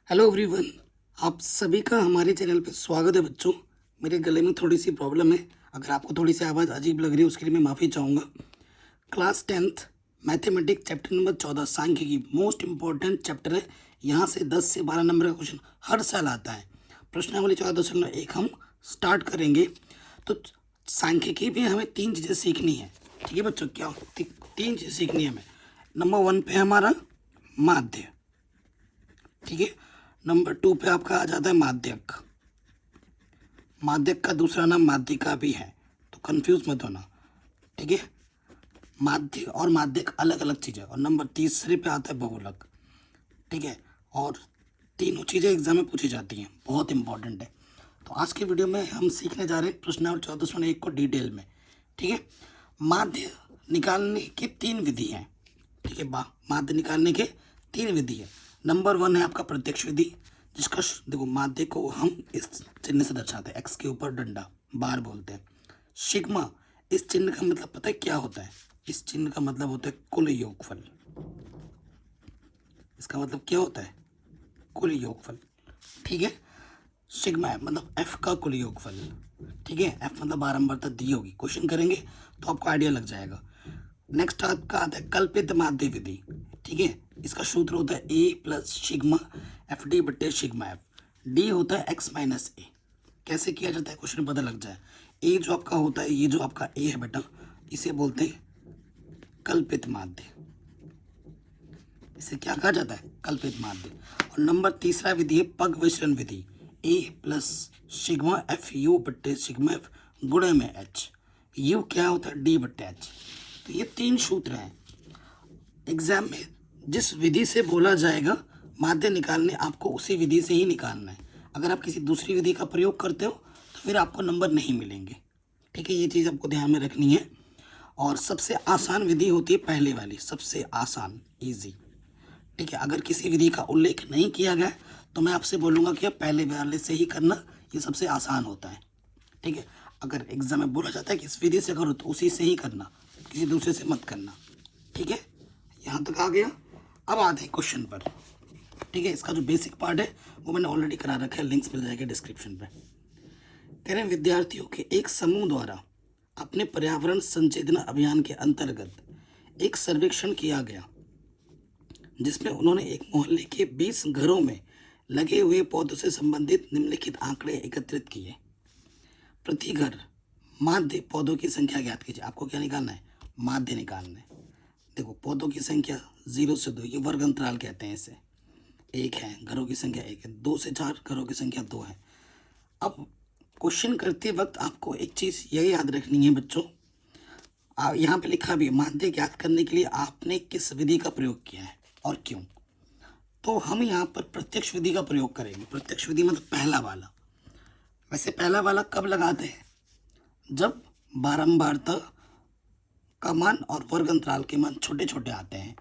Hello everyone. आप सभी का हमारे चैनल पे स्वागत है बच्चों। मेरे गले में थोड़ी सी प्रॉब्लम है, अगर आपको थोड़ी सी आवाज़ अजीब लग रही है उसके लिए मैं माफ़ी चाहूँगा। Class 10th mathematics chapter number 14 सांख्यिकी मोस्ट इम्पॉर्टेंट चैप्टर है। यहाँ से 10 से 12 नंबर का क्वेश्चन हर साल आता है। प्रश्नावली 14.1 हम स्टार्ट करेंगे। तो सांख्यिकी में हमें 3 चीज़ें सीखनी है। ठीक है बच्चों, क्या 3 चीज़ें सीखनी है हमें। नंबर 1 पे हमारा माध्य, ठीक है। नंबर 2 पे आपका आ जाता है माध्यक। माध्यक का दूसरा नाम माध्यिका भी है, तो कंफ्यूज मत होना, ठीक है। माध्य और माध्यक अलग अलग चीज़ें। और नंबर तीसरे पे आता है बहुलक, ठीक है। और तीनों चीज़ें एग्जाम में पूछी जाती हैं, बहुत इंपॉर्टेंट है। तो आज के वीडियो में हम सीखने जा रहे हैं प्रश्नावली 14.1 को डिटेल में, ठीक है। माध्य निकालने की 3 विधि हैं, ठीक है। माध्य निकालने के 3 विधि है। नंबर 1 है आपका प्रत्यक्ष विधि, जिसका देखो माध्य को हम इस चिन्ह से दर्शाते हैं, एक्स के ऊपर डंडा बार बोलते हैं। सिग्मा, इस चिन्ह का मतलब पता है क्या होता है? इस चिन्ह का मतलब होता है कुल योगफल। इसका मतलब क्या होता है? कुल योगफल, ठीक है। सिग्मा एफ मतलब एफ का कुल योगफल, ठीक है। एफ मतलब बारंबारता दी होगी, क्वेश्चन करेंगे तो आपको आइडिया लग जाएगा। नेक्स्ट आपका आता है कल्पित माध्य विधि, ठीक है। इसका सूत्र होता है ए प्लस सिग्मा एफ डी बट्टे सिग्मा एफ। डी होता है एक्स माइनस ए। कैसे किया जाता है क्वेश्चन पता लग जाए। ए जो आपका होता है, ये जो आपका ए है बेटा, इसे बोलते हैं कल्पित माध्य। इसे क्या कहा जाता है? कल्पित माध्य। और नंबर तीसरा विधि है पग विचलन विधि, ए प्लस सिग्मा एफ यू बट्टे सिग्मा एफ गुणे में एच। यू क्या होता है? डी बट्टे एच। तो ये 3 सूत्र हैं। एग्जाम में जिस विधि से बोला जाएगा माध्य निकालने, आपको उसी विधि से ही निकालना है। अगर आप किसी दूसरी विधि का प्रयोग करते हो तो फिर आपको नंबर नहीं मिलेंगे, ठीक है। ये चीज़ आपको ध्यान में रखनी है। और सबसे आसान विधि होती है पहले वाली, सबसे आसान, इजी, ठीक है। अगर किसी विधि का उल्लेख नहीं किया गया तो मैं आपसे बोलूँगा कि आप पहले वाले से ही करना, ये सबसे आसान होता है, ठीक है। अगर एग्जाम में बोला जाता है कि इस विधि से करो तो उसी से ही करना, किसी दूसरे से मत करना, ठीक है। यहाँ तक आ गया। अब आते हैं क्वेश्चन पर, ठीक है। इसका जो बेसिक पार्ट है वो मैंने ऑलरेडी करा रखा है, लिंक्स मिल जाएगा डिस्क्रिप्शन पे। कह रहे हैं विद्यार्थियों के एक समूह द्वारा अपने पर्यावरण संचेतना अभियान के अंतर्गत एक सर्वेक्षण किया गया, जिसमें उन्होंने एक मोहल्ले के 20 घरों में लगे हुए पौधों से संबंधित निम्नलिखित आंकड़े एकत्रित किए। प्रति घर माध्य पौधों की संख्या ज्ञात कीजिए। आपको क्या निकालना है? माध्य निकालना है। देखो पौधों की संख्या 0 से 2, ये वर्ग अंतराल कहते हैं इसे। 1 है, घरों की संख्या 1 है। 2 से 4, घरों की संख्या 2 है। अब क्वेश्चन करते वक्त आपको एक चीज़ यही याद रखनी है बच्चों, यहाँ पे लिखा भी है माध्य ज्ञात करने के लिए आपने किस विधि का प्रयोग किया है और क्यों। तो हम यहाँ पर प्रत्यक्ष विधि का प्रयोग करेंगे। प्रत्यक्ष विधि मतलब पहला वाला। वैसे पहला वाला कब लगाते हैं? जब बारंबारता का मान और वर्ग अंतराल के मान छोटे छोटे आते हैं।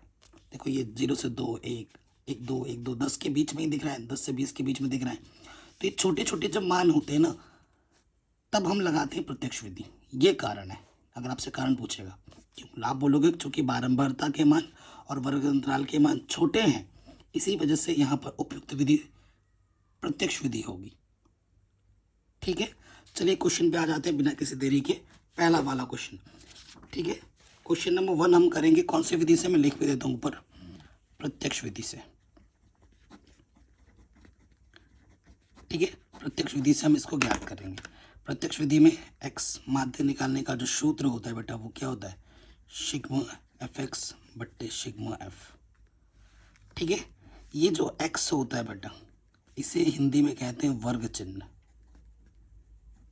देखो ये 0 से 2, 1, 1, 2, 1, 2, 10 के बीच में ही दिख रहा है, 10 से 20 के बीच में दिख रहा है। तो ये छोटे छोटे जब मान होते हैं ना, तब हम लगाते हैं प्रत्यक्ष विधि। ये कारण है, अगर आपसे कारण पूछेगा क्यों, आप बोलोगे चूंकि बारंबारता के मान और वर्ग अंतराल के मान छोटे हैं, इसी वजह से यहाँ पर उपयुक्त विधि प्रत्यक्ष विधि होगी, ठीक है। चलिए क्वेश्चन पे आ जाते हैं बिना किसी देरी के। पहला वाला क्वेश्चन, ठीक है। क्वेश्चन नंबर 1 हम करेंगे कौन सी विधि से? मैं लिख भी देता हूँ ऊपर, प्रत्यक्ष विधि से, ठीक है। प्रत्यक्ष विधि से हम इसको ज्ञात करेंगे। प्रत्यक्ष विधि में एक्स माध्य निकालने का जो सूत्र होता है बेटा, वो क्या होता है? सिग्मा एफ एक्स बट्टे सिग्मा एफ, ठीक है। ये जो एक्स होता है बेटा, इसे हिंदी में कहते हैं वर्ग चिन्ह।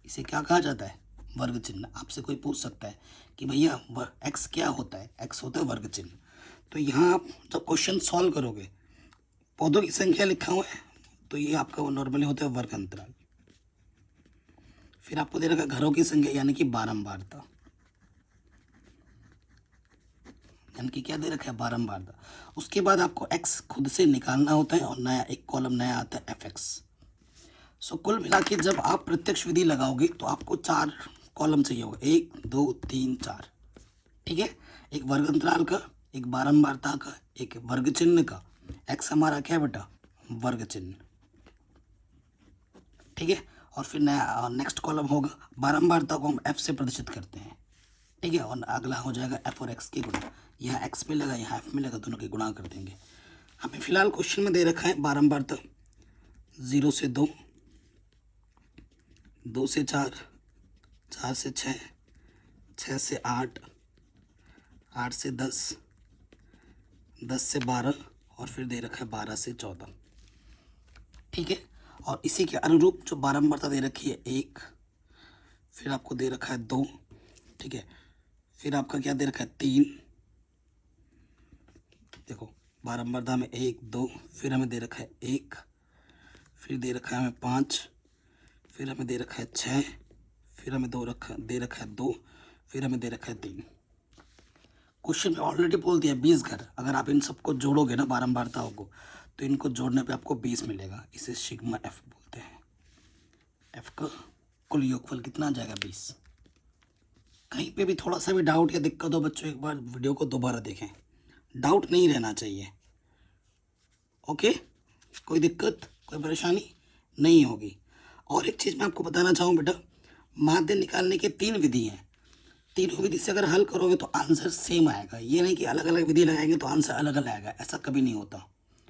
इसे क्या कहा जाता है? वर्ग चिन्ह। आपसे कोई पूछ सकता है कि भैया एक्स क्या होता है? एक्स होता है वर्ग चिन्ह। तो यहाँ आप जब क्वेश्चन सॉल्व करोगे, पौधों की संख्या लिखा हुआ है तो ये आपका नॉर्मली होता है वर्ग अंतराल। फिर आपको दे रखा घरों की संख्या यानी कि बारंबारता, यानी कि क्या दे रखा है? बारंबारता। उसके बाद आपको एक्स खुद से निकालना होता है और नया एक कॉलम नया आता है एफ एक्स। सो कुल मिला के जब आप प्रत्यक्ष विधि लगाओगे तो आपको 4 कॉलम चाहिए होगा, 1, 2, 3, 4, ठीक है। एक वर्ग अंतराल का, एक बारंबारता का, एक वर्ग चिन्ह का। एक्स हमारा क्या है बेटा? वर्ग चिन्ह, ठीक है। और फिर नया नेक्स्ट कॉलम होगा, बारंबारता को हम एफ से प्रदर्शित करते हैं, ठीक है। और अगला हो जाएगा एफ और एक्स की गुणा, यहाँ एक्स मिलेगा यहाँ एफ मिलेगा, दोनों की गुणा कर देंगे। हमें फिलहाल क्वेश्चन में दे रखा है बारंबारता 0 से 2, 2 से 4, 4 से 6, 6 से 8, 8 से 10, 10 से 12 और फिर दे रखा है 12 से 14, ठीक है। और इसी के अनुरूप जो बारंबारता दे रखी है 1, फिर आपको दे रखा है 2, ठीक है। फिर आपका क्या दे रखा है 3, देखो बारंबारता में 1 2, फिर हमें दे रखा है 1, फिर दे रखा है हमें 5, फिर हमें दे रखा है 6, फिर हमें दे रखा है 2, फिर हमें दे रखा है 3। क्वेश्चन में ऑलरेडी बोल दिया 20 घर, अगर आप इन सबको जोड़ोगे ना बारंबारताओं को, तो इनको जोड़ने पे आपको 20 मिलेगा। इसे सिग्मा एफ बोलते हैं। एफ का कुल योगफल कितना आ जाएगा 20। कहीं पे भी थोड़ा सा भी डाउट या दिक्कत हो बच्चों, एक बार वीडियो को दोबारा देखें, डाउट नहीं रहना चाहिए, ओके। कोई दिक्कत कोई परेशानी नहीं होगी। और एक चीज़ मैं आपको बताना चाहूँ बेटा, माध्य निकालने की 3 विधि हैं, तीनों विधि से अगर हल करोगे तो आंसर सेम आएगा। ये नहीं कि अलग अलग विधि लगाएंगे तो आंसर अलग अलग आएगा, ऐसा कभी नहीं होता।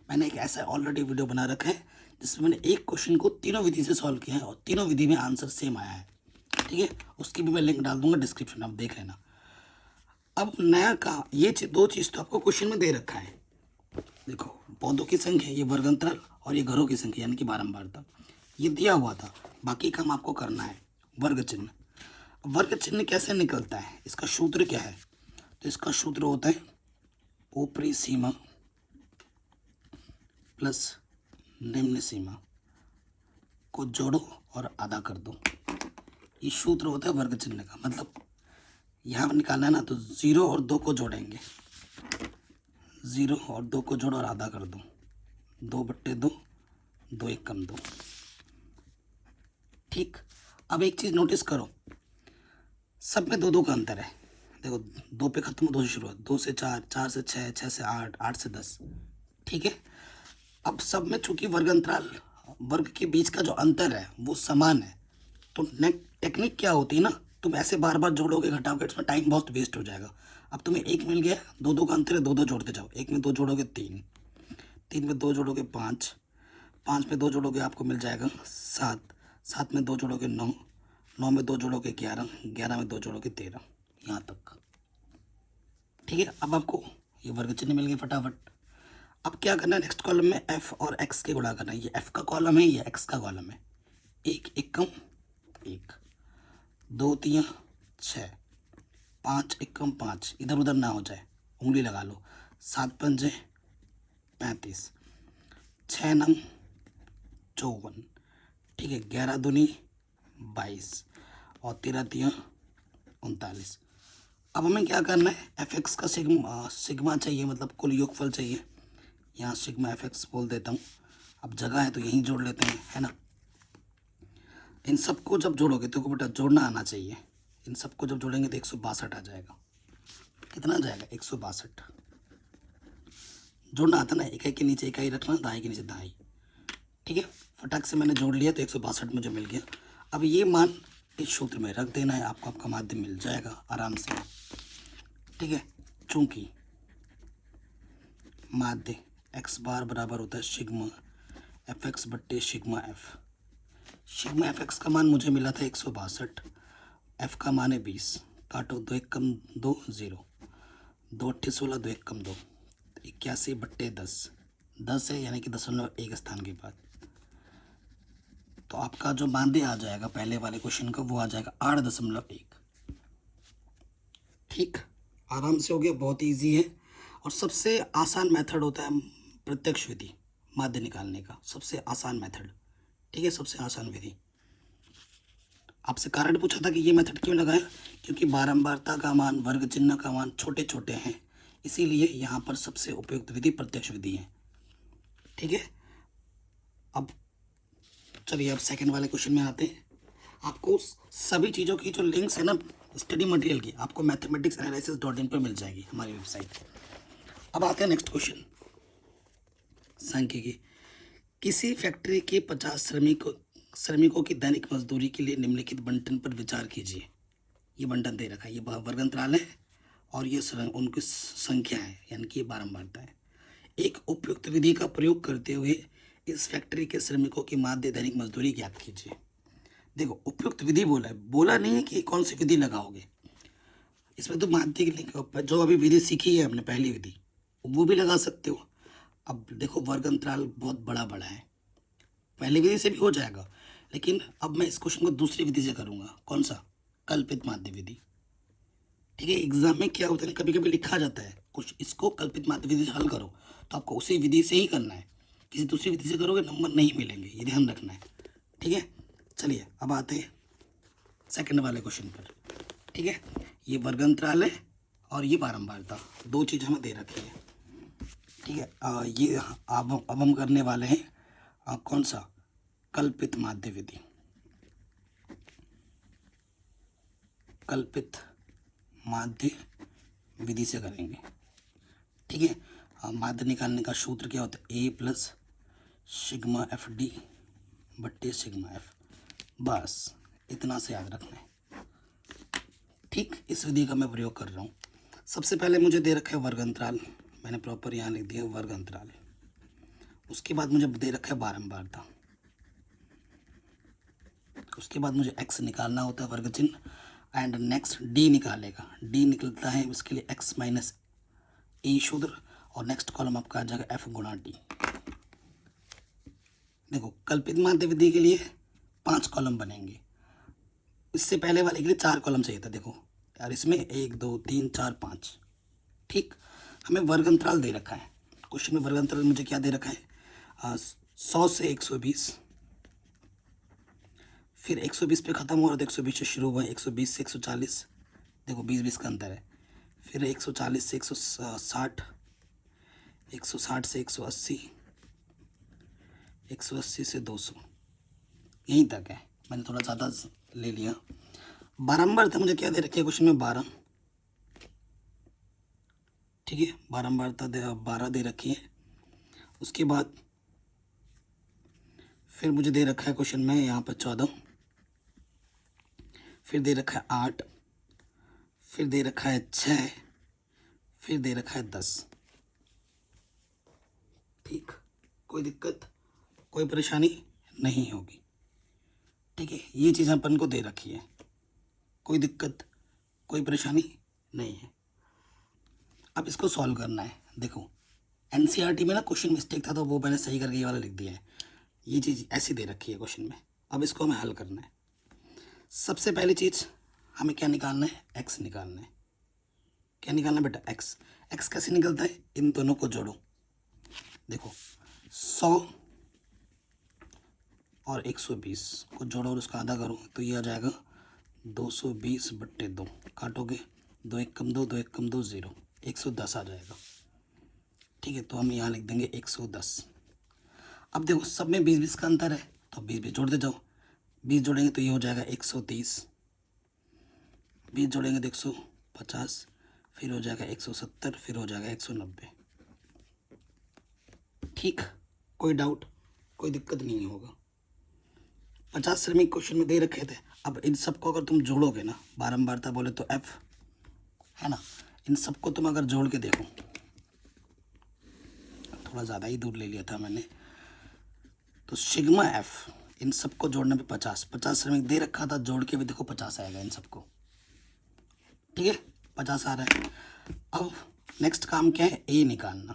मैंने एक ऐसा ऑलरेडी वीडियो बना रखा है जिसमें मैंने एक क्वेश्चन को तीनों विधि से सॉल्व किया है और तीनों विधि में आंसर सेम आया है, ठीक है। उसकी भी मैं लिंक डाल दूंगा डिस्क्रिप्शन में, आप देख लेना। अब नया का ये दो चीज़ तो आपको क्वेश्चन में दे रखा है, देखो पौधों की संख्या, ये वर्गांतराल, और ये घरों की संख्या यानी कि बारंबारता, ये दिया हुआ था। बाकी काम आपको करना है। वर्ग चिन्ह, वर्ग चिन्ह कैसे निकलता है, इसका सूत्र क्या है? तो इसका सूत्र होता है ऊपरी सीमा प्लस निम्न सीमा को जोड़ो और आधा कर दो। ये सूत्र होता है वर्ग चिन्ह का। मतलब यहाँ निकालना है ना, तो 0 और 2 को जोड़ेंगे, 0 और 2 को जोड़ो और आधा कर दो, 2/2, 2 1 कम 2, ठीक। अब एक चीज़ नोटिस करो, सब में 2 2 का अंतर है। देखो 2 पे खत्म, 2 से शुरू, 2 से 4, 4 से 6, 6 से 8, 8 से 10, ठीक है। अब सब में चूंकि वर्गांतराल वर्ग के बीच का जो अंतर है वो समान है, तो टेक्निक क्या होती है ना, तुम ऐसे बार बार जोड़ोगे घटाओगे, इसमें टाइम बहुत वेस्ट हो जाएगा। अब तुम्हें 1 मिल गया, 2 2 का अंतर है, 2 2 जोड़ते जाओ। 1 में 2 जोड़ोगे 3, 3 में 2 जोड़ोगे 5, 5 में 2 जोड़ोगे आपको मिल जाएगा 7, 7 में 2 जोड़ोगे 9, 9 में 2 जोड़ोगे 11, 11 में 2 जोड़ोगे 13, यहाँ तक, ठीक है। अब आपको ये वर्ग चिन्ह मिल गए फटाफट। अब क्या करना है, नेक्स्ट कॉलम में एफ और एक्स के गुणा करना है। ये एफ का कॉलम है, ये एक्स का कॉलम है। 1 1 कम 1, 2 3 6, 5 1 कम 5, इधर उधर ना हो जाए, उंगली लगा लो। 7 5 35, 6 9 54, ठीक है। 11 दूनी 22 और 13 3 39। अब हमें क्या करना है, एफ एक्स का सिग्मा चाहिए, मतलब कुल योगफल चाहिए। यहाँ सिग्मा एफ एक्स बोल देता हूँ। अब जगह है तो यहीं जोड़ लेते हैं, है ना। इन सबको जब जोड़ोगे तो बेटा जोड़ना आना चाहिए। इन सबको जब जोड़ेंगे तो 162 आ जाएगा। कितना आ जाएगा 162। जोड़ना आता ना, इकाई के नीचे इकाई रखना, दहाई के नीचे दहाई, ठीक है। फटाक से मैंने जोड़ लिया तो 162 मुझे मिल गया। अब ये मान इस सूत्र में रख देना है, आपको आपका माध्य मिल जाएगा आराम से, ठीक है। चूंकि माध्य एक्स बार बराबर होता है सिग्मा एफ एक्स बट्टे sigma F. Sigma F x का मान मुझे मिला था 162, एफ का मान है 20, काटो 2 1 कम 2 0, 2 8 16, 2 1 कम 2, 81/10, 10 है यानी कि 0.1 स्थान के बाद। तो आपका जो माध्य आ जाएगा पहले वाले क्वेश्चन का वो आ जाएगा 8.1, ठीक। आराम से हो गया, बहुत ईजी है। और सबसे आसान मेथड होता है प्रत्यक्ष विधि माध्य निकालने का, सबसे आसान मेथड, ठीक है, सबसे आसान विधि। आपसे कारण पूछा था कि ये मेथड क्यों लगाया, क्योंकि बारंबारता का मान, वर्ग चिन्ह का मान छोटे छोटे हैं, इसीलिए यहाँ पर सबसे उपयुक्त विधि प्रत्यक्ष विधि है, ठीक है। अब चलिए अब सेकंड वाले क्वेश्चन में आते हैं। आपको सभी चीज़ों की जो लिंक्स है ना स्टडी मटेरियल की, आपको mathematicsanalysis.in पर मिल जाएगी हमारी वेबसाइट। अब आते हैं नेक्स्ट क्वेश्चन, सांख्यिकी। किसी फैक्ट्री के 50 श्रमिकों की दैनिक मजदूरी के लिए निम्नलिखित बंटन पर विचार कीजिए। ये बंटन दे रखा है, ये वर्ग अंतराल है और ये उनकी संख्या है, यानी कि ये बारंबारता है। एक उपयुक्त विधि का प्रयोग करते हुए इस फैक्ट्री के श्रमिकों की माध्य दैनिक मजदूरी ज्ञात कीजिए। देखो उपयुक्त विधि बोला है, बोला नहीं है कि कौन सी विधि लगाओगे। इसमें तो माध्य के जो अभी विधि सीखी है हमने पहली विधि, वो भी लगा सकते हो। अब देखो वर्ग अंतराल बहुत बड़ा बड़ा है, पहली विधि से भी हो जाएगा, लेकिन अब मैं इस क्वेश्चन को दूसरी विधि से करूँगा। कौन सा? कल्पित माध्य विधि। ठीक है, एग्जाम में क्या होता है, कभी कभी लिखा जाता है कुछ, इसको कल्पित माध्य विधि से हल करो, तो आपको उसी विधि से ही करना है। किसी दूसरी विधि से करोगे नंबर नहीं मिलेंगे, ये ध्यान रखना है। ठीक है, चलिए अब आते हैं सेकंड वाले क्वेश्चन पर। ठीक है, ये वर्ग अंतराल है और ये बारंबारता, दो चीज़ हमें दे रखी है। ठीक है, ये अब हम करने वाले हैं कौन सा? कल्पित माध्य विधि। कल्पित माध्य विधि से करेंगे। ठीक है, माध्य निकालने का सूत्र क्या होता है? ए प्लस सिग्मा एफ डी बट्टे सिग्मा एफ, बस इतना से याद रखना है। ठीक, इस विधि का मैं प्रयोग कर रहा हूँ। सबसे पहले मुझे दे रखा है वर्ग अंतराल, मैंने प्रॉपर यहाँ लिख दिया वर्ग अंतराल। उसके बाद मुझे दे रखा है बारंबारता। उसके बाद मुझे x निकालना होता है वर्ग चिन्ह, एंड नेक्स्ट d निकालेगा। d निकलता है इसके लिए x माइनस ए शूद्र, और नेक्स्ट कॉलम आपका आ जाएगा f गुणा d। देखो कल्पित माध्य विधि के लिए 5 कॉलम बनेंगे, इससे पहले वाले के लिए 4 कॉलम चाहिए था। देखो यार, इसमें 1 2 3 4 5। ठीक, हमें वर्ग अंतराल दे रखा है क्वेश्चन में। वर्ग अंतराल मुझे क्या दे रखा है? 100 से 120, फिर 120 पे ख़त्म हो रहा था, 120 से शुरू हुआ, 120 से 140, देखो 20 का अंतर है। फिर 140 से 160, 160 से 180, 180 से 200, यहीं तक है। मैंने थोड़ा ज़्यादा ले लिया। बारंबार था, मुझे क्या दे रखी है क्वेश्चन में? 12। ठीक है, बारंबारता 12 दे रखी है। उसके बाद फिर मुझे दे रखा है क्वेश्चन में यहाँ पर 14, फिर दे रखा है 8, फिर दे रखा है 6, फिर दे रखा है 10। ठीक, कोई दिक्कत कोई परेशानी नहीं होगी। ठीक है, ये चीज़ अपन को दे रखी है, कोई दिक्कत कोई परेशानी नहीं है। अब इसको सॉल्व करना है। देखो एनसीईआरटी में ना क्वेश्चन मिस्टेक था, तो वो मैंने सही करके ये वाला लिख दिया है। ये चीज़ ऐसी दे रखी है क्वेश्चन में, अब इसको हमें हल करना है। सबसे पहली चीज़ हमें क्या निकालना है? एक्स निकालना है। क्या निकालना है बेटा? एक्स। एक्स कैसे निकलता है? इन दोनों को जोड़ो। देखो 100 और 120 को जोड़ो और उसका आधा करो, तो ये आ जाएगा 220 बट्टे 2। काटोगे 2 1 कम 2, 2 1 कम 2 0, 110 आ जाएगा। ठीक है, तो हम यहाँ लिख देंगे 110। अब देखो सब में 20 का अंतर है, तो 20 जोड़ते जाओ। 20 जोड़ेंगे तो ये हो जाएगा 130, 20 जोड़ेंगे तो 150, फिर हो जाएगा 170, फिर हो जाएगा 190। ठीक, कोई डाउट कोई दिक्कत नहीं होगा। 50 श्रमिक क्वेश्चन में दे रखे थे। अब इन सबको अगर तुम जोड़ोगे ना, बारंबारता बोले तो F है ना, इन सबको तुम अगर जोड़ के देखो, थोड़ा ज़्यादा ही दूर ले लिया था मैंने, तो सिग्मा F इन सबको जोड़ने पे 50 श्रमिक दे रखा था, जोड़ के भी देखो 50 आएगा इन सबको। ठीक है, 50 आ रहा है। अब नेक्स्ट काम क्या है? ए निकालना,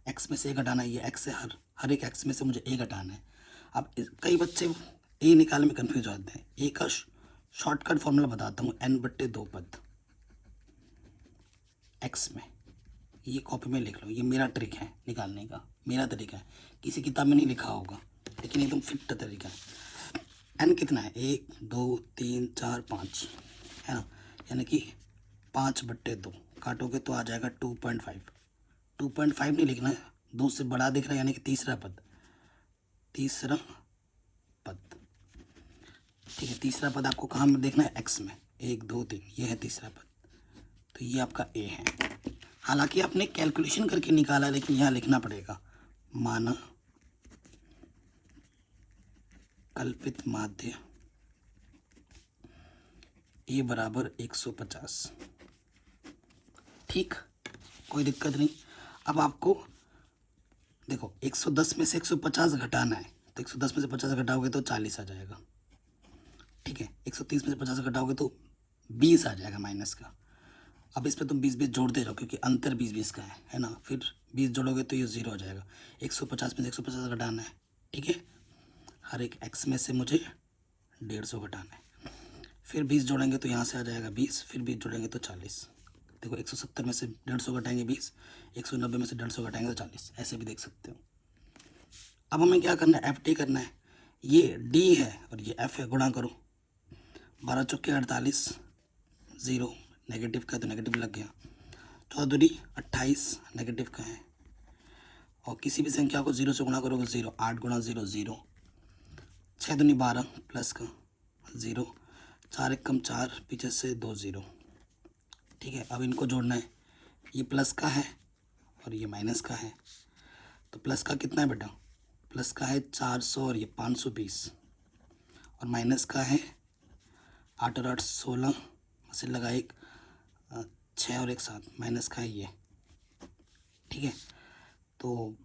एक्स में से ए घटाना। ये एक्स है, हर एक एक्स में से मुझे ए घटाना है। अब कई बच्चे ए निकालने में कन्फ्यूज हो जाते हैं। ए का शॉर्टकट फॉर्मूला बताता हूँ, n बट्टे 2 पद एक्स में। ये कॉपी में लिख लो, ये मेरा ट्रिक है निकालने का, मेरा तरीका है, किसी किताब में नहीं लिखा होगा, लेकिन एकदम फिट तरीका है। n कितना है? 1 2 3 4 5 है ना, यानी कि 5 बट्टे 2 काटोगे तो आ जाएगा 2.5। 2.5 नहीं लिखना है, 2 से बड़ा दिख रहा है, यानी कि तीसरा पद। ठीक है, तीसरा पद आपको कहाँ में देखना है? एक्स में। 1 2 3, ये है तीसरा पद, तो ये आपका ए है। हालांकि आपने कैलकुलेशन करके निकाला, लेकिन यहाँ लिखना पड़ेगा, माना अल्पित माध्य ए बराबर 150। ठीक, कोई दिक्कत नहीं। अब आपको देखो 110 में से 150 घटाना है, तो 110 में से 50 घटाओगे तो 40 आ जाएगा। ठीक है, 130 में से 50 घटाओगे तो 20 आ जाएगा माइनस का। अब इस पर तुम 20 जोड़ते जाओ क्योंकि अंतर 20 का है ना। फिर 20 जोड़ोगे तो ये 0 हो जाएगा। 150 में से 150 घटाना है। ठीक है, हर एक x में से मुझे 150 घटाना है। फिर 20 जोड़ेंगे तो यहाँ से आ जाएगा 20, फिर 20 जोड़ेंगे तो 40। देखो 170 में से 150 घटाएंगे 20, 190 में से 150 घटाएंगे तो 40, ऐसे भी देख सकते हो। अब हमें क्या करना है, FT करना है। ये D है और ये F है, गुणा करो। 12 चौके 48, 0 नेगेटिव का है तो नेगेटिव लग गया। 14 दूनी 28 नेगेटिव का है, और किसी भी संख्या को 0 से गुणा करोगे 0, 8 गुणा 0 0, 6 दूनी 12 प्लस का 0, 4 एक कम 4, पीछे से 2 0। ठीक है, अब इनको जोड़ना है। ये प्लस का है और ये माइनस का है, तो प्लस का कितना है बेटा, प्लस का है 400 और ये 520, और माइनस का है 8 और 8 16, से लगा एक 6 और एक 7, माइनस का है ये। ठीक है, तो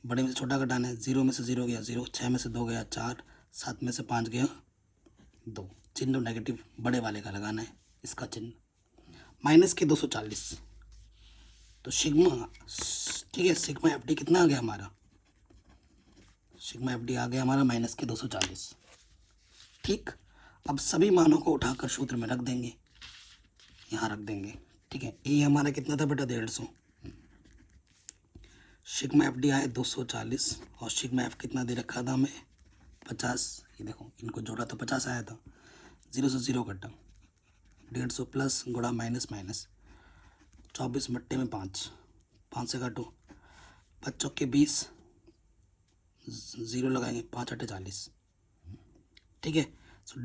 बड़े में से छोटा घटाना है। 0 में से 0 गया 0, 6 में से 2 गया 4, 7 में से 5 गया 2। चिन्ह नेगेटिव बड़े वाले का लगाना है, इसका चिन्ह माइनस के 240। तो सिग्मा, ठीक है, सिग्मा FD कितना आ गया हमारा, सिग्मा FD आ गया हमारा माइनस के 240। ठीक, अब सभी मानों को उठाकर सूत्र में रख देंगे, यहाँ रख देंगे। ठीक है, ए हमारा कितना था बेटा 150, सिग्मा FD आए 240, और सिग्मा F कितना दे रखा था हमें 50। ये देखो इनको जोड़ा तो 50 आया था, 0 से 0 कटा, 150 प्लस गुणा माइनस माइनस, 24 मट्टे में 5, 5 से काटो, 5 चौके 20, 0 लगाएंगे, 5 8 40। ठीक है, तो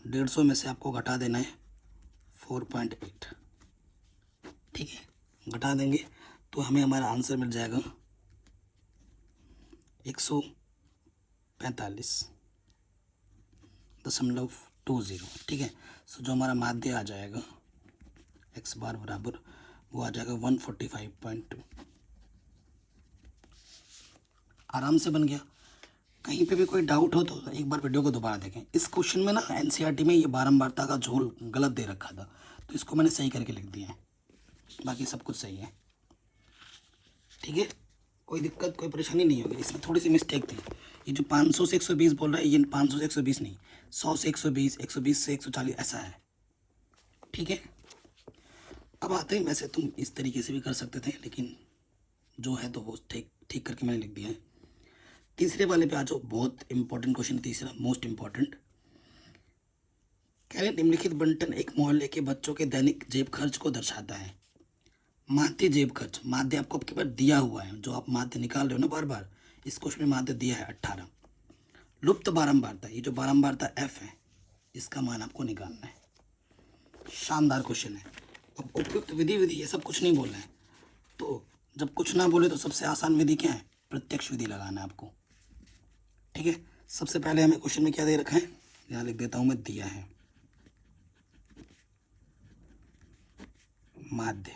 150 में से आपको घटा देना है 4.8। ठीक है, घटा देंगे तो हमें हमारा आंसर मिल जाएगा 145.20। ठीक है, सो जो हमारा माध्य आ जाएगा x बार बराबर वो आ जाएगा 145.2। आराम से बन गया। कहीं पे भी कोई डाउट हो तो एक बार वीडियो को दोबारा देखें। इस क्वेश्चन में ना NCERT में ये बारंबारता का झोल गलत दे रखा था, तो इसको मैंने सही करके लिख दिया है, बाकी सब कुछ सही है। ठीक है, कोई दिक्कत कोई परेशानी नहीं होगी। इसमें थोड़ी सी मिस्टेक थी, ये जो 500 से 120 बोल रहा है, ये 500 से 120 नहीं, 100 से 120, 120 से 140 ऐसा है। ठीक है, अब आते हैं, वैसे तुम इस तरीके से भी कर सकते थे, लेकिन जो है तो वो ठीक करके मैंने लिख दिया है। तीसरे वाले पे आ जाओ, बहुत इंपॉर्टेंट क्वेश्चन, तीसरा मोस्ट इंपॉर्टेंट। कह रहे निम्नलिखित बंटन एक मोहल्ले के बच्चों के दैनिक जेब खर्च को दर्शाता है। माध्य जेब खर्च, माध्य आपको आपके पास दिया हुआ है, जो आप माध्य निकाल रहे हो ना बार बार, इस क्वेश्चन में माध्य दिया है 18। लुप्त बारंबारता, ये जो बारंबारता F है, इसका मान आपको निकालना है। शानदार क्वेश्चन है। अब उपयुक्त विधि ये सब कुछ नहीं बोलना है, तो जब कुछ ना बोले तो सबसे आसान विधि क्या है, प्रत्यक्ष विधि लगाना है आपको। ठीक है, सबसे पहले हमें क्वेश्चन में क्या दे रखा है, यहाँ लिख देता हूं मैं, दिया है माध्य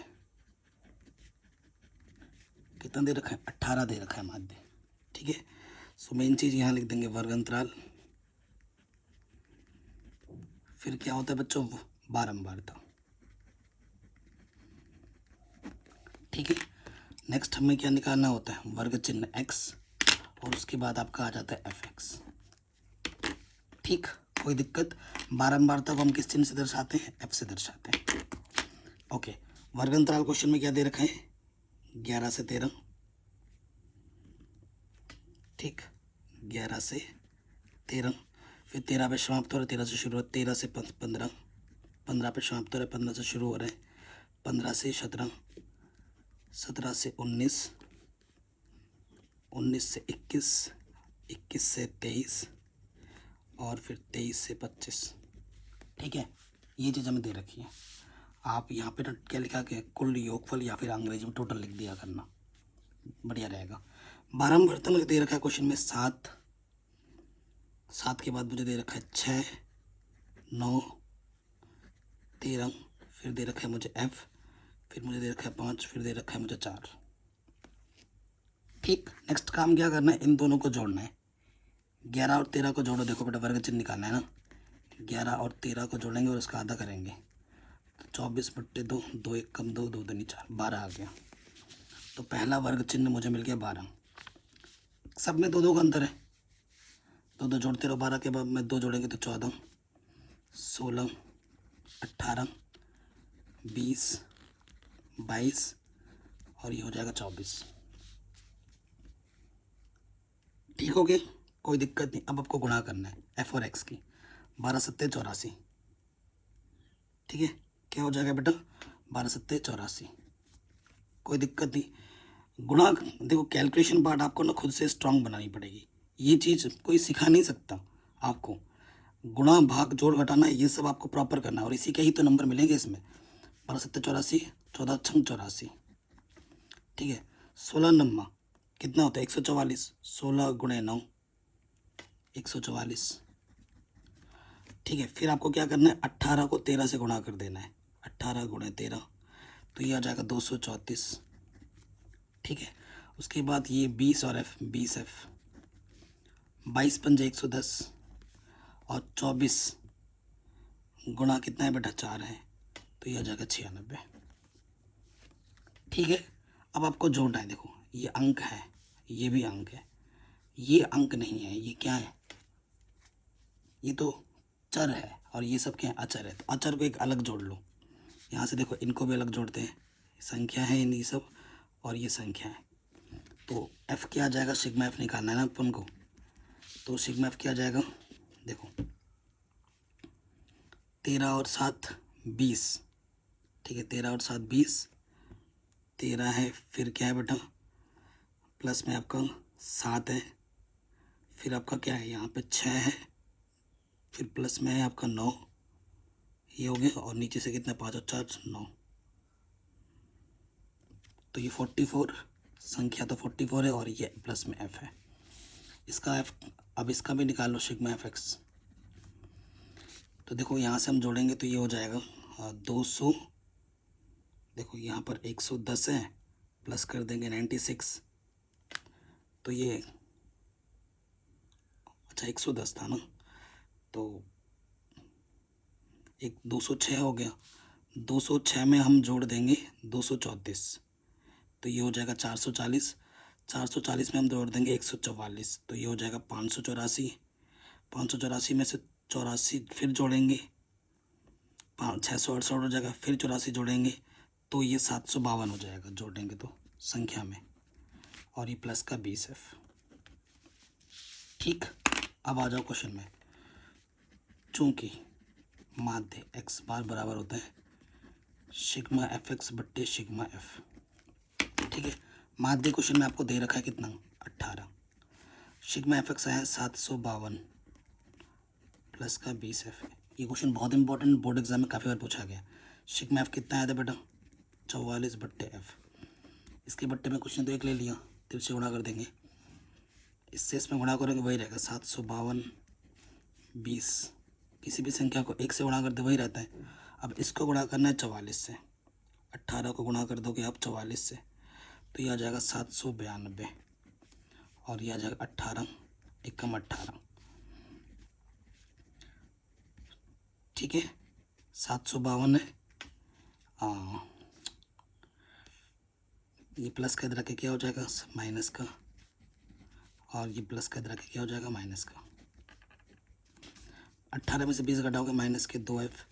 कितना दे रखा है, 18 दे रखा है माध्य। ठीक है, सो मेन चीज यहाँ लिख देंगे वर्ग अंतराल, फिर क्या होता है बच्चों, बारंबारता। ठीक है, नेक्स्ट हमें क्या निकालना होता है, वर्ग चिन्ह x, और उसके बाद आपका आ जाता है fx। ठीक, कोई दिक्कत। बारंबारता को हम किस चिन्ह से दर्शाते हैं, f से दर्शाते हैं। ओके, वर्ग अंतराल क्वेश्चन में क्या दे रखा है, 11 से 13। ठीक, 11 से 13, फिर 13 पे समाप्त हो रहा है, 13 से शुरू हो, 13 से 15, 15 पे समाप्त हो रहा है, 15 से शुरू हो रहा है, 15 से 17, 17 से 19, 19 से 21, 21 से 23, और फिर 23 से 25। ठीक है, ये चीज़ हमें दे रखी है। आप यहाँ पे क्या लिखा के कुल योगफल या फिर अंग्रेजी में टोटल लिख दिया करना, बढ़िया रहेगा। 12 बर्तन मुझे दे रखा है क्वेश्चन में 7, 7 के बाद मुझे दे रखा है 6, 9, 13, फिर दे रखा है मुझे F, फिर मुझे दे रखा है 5, फिर दे रखा है मुझे 4। ठीक, नेक्स्ट काम क्या करना है, इन दोनों को जोड़ना है। 11 और 13 को जोड़ो, देखो बेटा वर्ग चिन्ह निकालना है ना। 11 और 13 को जोड़ेंगे और इसका आधा करेंगे, तो 24/2, 2 1 कम 2, 2 दूनी 4, 12 आ गया। तो पहला वर्ग चिन्ह मुझे मिल गया 12। सब में 2 2 का अंतर है, 2 2 जोड़ते रहो। 12 के बाद में 2 जोड़ेंगे तो 14, 16, 18, 20, 22 और ये हो जाएगा 24। ठीक हो गया, कोई दिक्कत नहीं। अब आपको गुणा करना है एफ और एक्स की। 12 सत्ते 84, ठीक है। क्या हो जाएगा बेटा, 12 सत्ते 84, कोई दिक्कत नहीं। गुणा देखो, कैलकुलेशन पार्ट आपको ना खुद से स्ट्रांग बनानी पड़ेगी। ये चीज़ कोई सिखा नहीं सकता आपको। गुणा भाग जोड़ घटाना ये सब आपको प्रॉपर करना है, और इसी के ही तो नंबर मिलेंगे इसमें। 12 सत्ते 84, 14 छंग 84, ठीक है। 16 नम्मा कितना होता है, 144, 16 गुणे 9, 144, ठीक है। फिर आपको क्या करना है, 18 को 13 से गुणा कर देना है। 18 गुणे 13, तो ये आ जाएगा 234, ठीक है। उसके बाद ये 20 और F, 20F, 22 पंजे 110 और 24 गुणा कितना है बेटा, 4 है, तो ये आ जाएगा 96, ठीक है। अब आपको जोड़ना है, देखो ये अंक है, ये भी अंक है, ये अंक नहीं है, ये क्या है, ये तो चर है, और ये सब क्या है, अचर है। तो अचर को एक अलग जोड़ लो, यहाँ से देखो इनको भी अलग जोड़ते हैं। संख्या है इन ये सब, और ये संख्या है। तो F क्या आ जाएगा, सिग्मा F निकालना है ना अपन को, तो सिग्मा F क्या आ जाएगा, देखो 13 और 7 20, ठीक है। 13 और 7 20, 13 है, फिर क्या है बेटा, प्लस में आपका 7 है, फिर आपका क्या है, यहाँ पे 6 है, फिर प्लस में है आपका 9, ये हो गया, और नीचे से कितना, 5 और 4 9, तो ये 44, संख्या तो 44 है, और ये प्लस में F है, इसका F। अब इसका भी निकाल लो, सिग्मा एफ एक्स। तो देखो यहाँ से हम जोड़ेंगे तो ये हो जाएगा 200, देखो यहाँ पर 110 है, प्लस कर देंगे 96, तो ये अच्छा 110 था ना, तो एक 206 हो गया। 206 में हम जोड़ देंगे 234, तो ये हो जाएगा 440, 440 में हम जोड़ देंगे 144, तो ये हो जाएगा 584, 584 में से 84 फिर जोड़ेंगे, 668 हो जाएगा, फिर 84 जोड़ेंगे, तो ये 752 हो जाएगा जोड़ेंगे तो संख्या में, और ये प्लस का 20F, ठीक। अब आ जाओ क्वेश्चन में। चूंकि माध्य x बार बराबर होता है सिग्मा एफ एक्स बट्टे सिग्मा एफ, ठीक है। माध्य क्वेश्चन में आपको दे रखा है कितना, 18, सिग्मा एफ एक्स आया 752 प्लस का 20F। ये क्वेश्चन बहुत इंपॉर्टेंट, बोर्ड एग्जाम में काफ़ी बार पूछा गया। सिग्मा एफ कितना आया था बेटा, 44 बट्टे एफ, इसके बट्टे में क्वेश्चन तो एक ले लिया, तिल से गुणा कर देंगे, इससे इसमें गुणा करेंगे वही रहेगा 752 20, किसी भी संख्या को 1 से गुणा करते वही रहता है। अब इसको गुणा करना है 44 से, 18 को गुणा कर दोगे आप 44 से, तो ये आ जाएगा 792, और ये आ जाएगा 18 एकम 18, ठीक है। 752 है, ये प्लस का इधर के क्या हो जाएगा, माइनस का, और ये प्लस का इधर के क्या हो जाएगा, माइनस का। 18 में से 20 घटाओगे माइनस के 2F,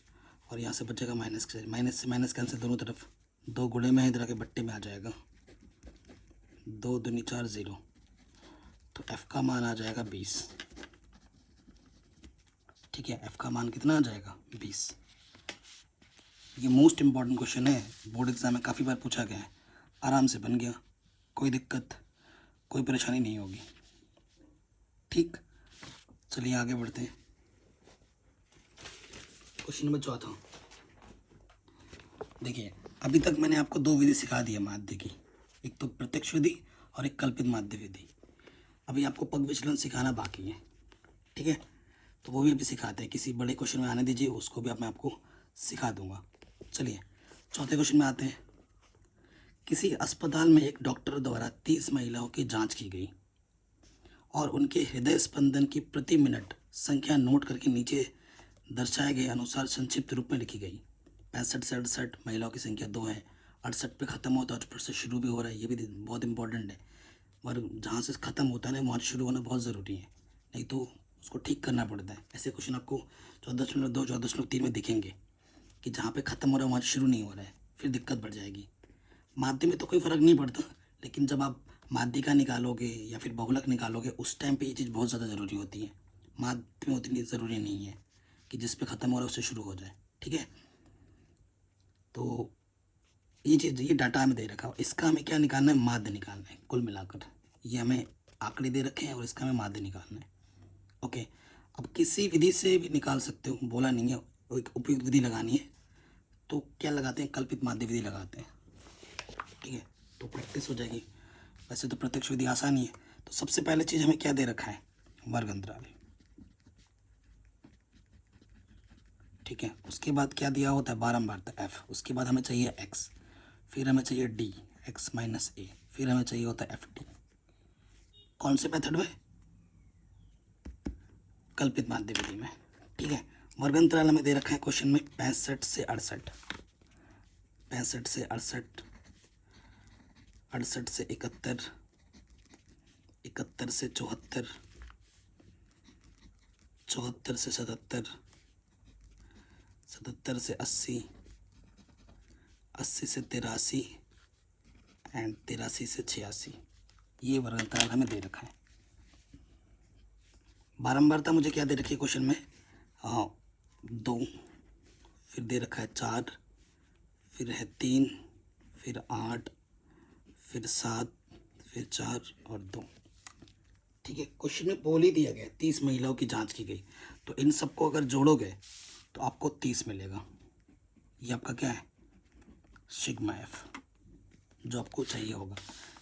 और यहाँ से बचेगा माइनस के, माइनस से माइनस कैंसिल दोनों तरफ, 2 गुणे में है इधर के बट्टे में आ जाएगा, 2 दूनी 4 0, तो F का मान आ जाएगा 20, ठीक है। F का मान कितना आ जाएगा, 20। ये मोस्ट इम्पॉर्टेंट क्वेश्चन है, बोर्ड एग्जाम में काफ़ी बार पूछा गया है, आराम से बन गया, कोई दिक्कत कोई परेशानी नहीं होगी, ठीक। चलिए आगे बढ़ते हैं। क्वेश्चन नंबर 4, देखिए अभी तक मैंने आपको 2 विधि सिखा दी है माध्य की, एक तो प्रत्यक्ष विधि और एक कल्पित माध्य विधि। अभी आपको पग विचलन सिखाना बाकी है, ठीक है, तो वो भी अभी सिखाते हैं। किसी बड़े क्वेश्चन में आने दीजिए, उसको भी मैं आपको सिखा दूंगा। चलिए चौथे क्वेश्चन में आते हैं। किसी अस्पताल में एक डॉक्टर द्वारा 30 महिलाओं की जांच की गई और उनके हृदय स्पंदन की प्रति मिनट संख्या नोट करके नीचे दर्शाए गए अनुसार संक्षिप्त रूप में लिखी गई। 65 से 68 महिलाओं की संख्या 2 है, 68 पे ख़त्म होता है, 68 से शुरू भी हो रहा है, ये भी बहुत इंपॉर्टेंट है। और जहाँ से ख़त्म होता है ना वहाँ शुरू होना बहुत ज़रूरी है, नहीं तो उसको ठीक करना पड़ता है। ऐसे क्वेश्चन आपको 14.2 14.3 में दिखेंगे कि जहाँ पे ख़त्म हो रहा है वहाँ शुरू नहीं हो रहा है, फिर दिक्कत बढ़ जाएगी। माध्य में तो कोई फ़र्क नहीं पड़ता, लेकिन जब आप माध्यिका निकालोगे या फिर बहुलक निकालोगे उस टाइम पे ये चीज़ बहुत ज़्यादा ज़रूरी होती है। माध्य में उतनी ज़रूरी नहीं है कि जिस पे ख़त्म हो रहा है उससे शुरू हो जाए, ठीक है। तो ये चीज़, ये डाटा हमें दे रखा है, इसका हमें क्या निकालना है, माध्य निकालना है। कुल मिलाकर ये हमें आंकड़े दे रखे हैं और इसका हमें माध्य निकालना है। ओके, अब किसी विधि से भी निकाल सकते हो, बोला नहीं है, एक उपयुक्त विधि लगानी है तो क्या लगाते हैं, कल्पित माध्य विधि लगाते हैं, ठीक है, तो प्रैक्टिस हो जाएगी। वैसे तो प्रत्यक्ष विधि आसान ही है। तो सबसे पहले चीज़ हमें क्या दे रखा है, वर्ग अंतराल, ठीक है। उसके बाद क्या दिया होता है, बारंबारता f। उसके बाद हमें चाहिए x, फिर हमें चाहिए d, x माइनस a, फिर हमें चाहिए होता है ft। कौन से मेथड में, कल्पित माध्य विधि में, ठीक है। वर्ग अंतराल हमें दे रखा है क्वेश्चन में 65 से 68, 65 से 68, 68 से 71, 71 से 74, 74 से 77, 77 से 80, 80 से 83 एंड 83 से 86। ये वर्ग अंतराल हमें दे रखा है। बारंबारता मुझे क्या दे रखी है क्वेश्चन में, 2, फिर दे रखा है 4, फिर है 3, फिर 8, फिर 7, फिर 4 और 2, ठीक है। क्वेश्चन में बोल ही दिया गया 30 महिलाओं की जांच की गई, तो इन सबको अगर जोड़ोगे तो आपको 30 मिलेगा। ये आपका क्या है, सिग्मा एफ, जो आपको चाहिए होगा।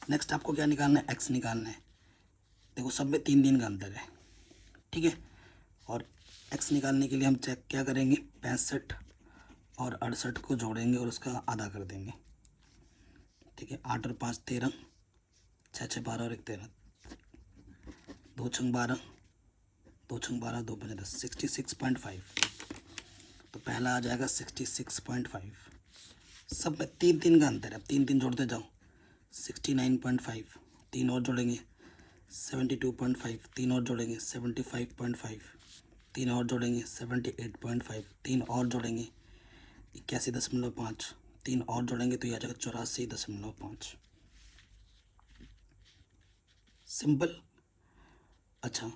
नेक्स्ट आपको क्या निकालना है, एक्स निकालना है। देखो सब में 3 दिन का अंतर है, ठीक है। और एक्स निकालने के लिए हम चेक क्या करेंगे, 65 और 68 को जोड़ेंगे और उसका आधा कर देंगे, ठीक है। 8 और 5 13, 6 6 12 और 1 13, 2 छंग 12, 2 छंग 12, 2 5 10, 66.5। तो पहला आ जाएगा 66.5। सब में 3 दिन का अंतर है, अब 3 दिन जोड़ते जाओ, 69.5, 3 और जोड़ेंगे 72.5, 3 और जोड़ेंगे 75.5, 3 और जोड़ेंगे 78.5, 3 और जोड़ेंगे 81.5, 3 और जोड़ेंगे तो यह आ जाएगा 84.5। सिंपल। अच्छा,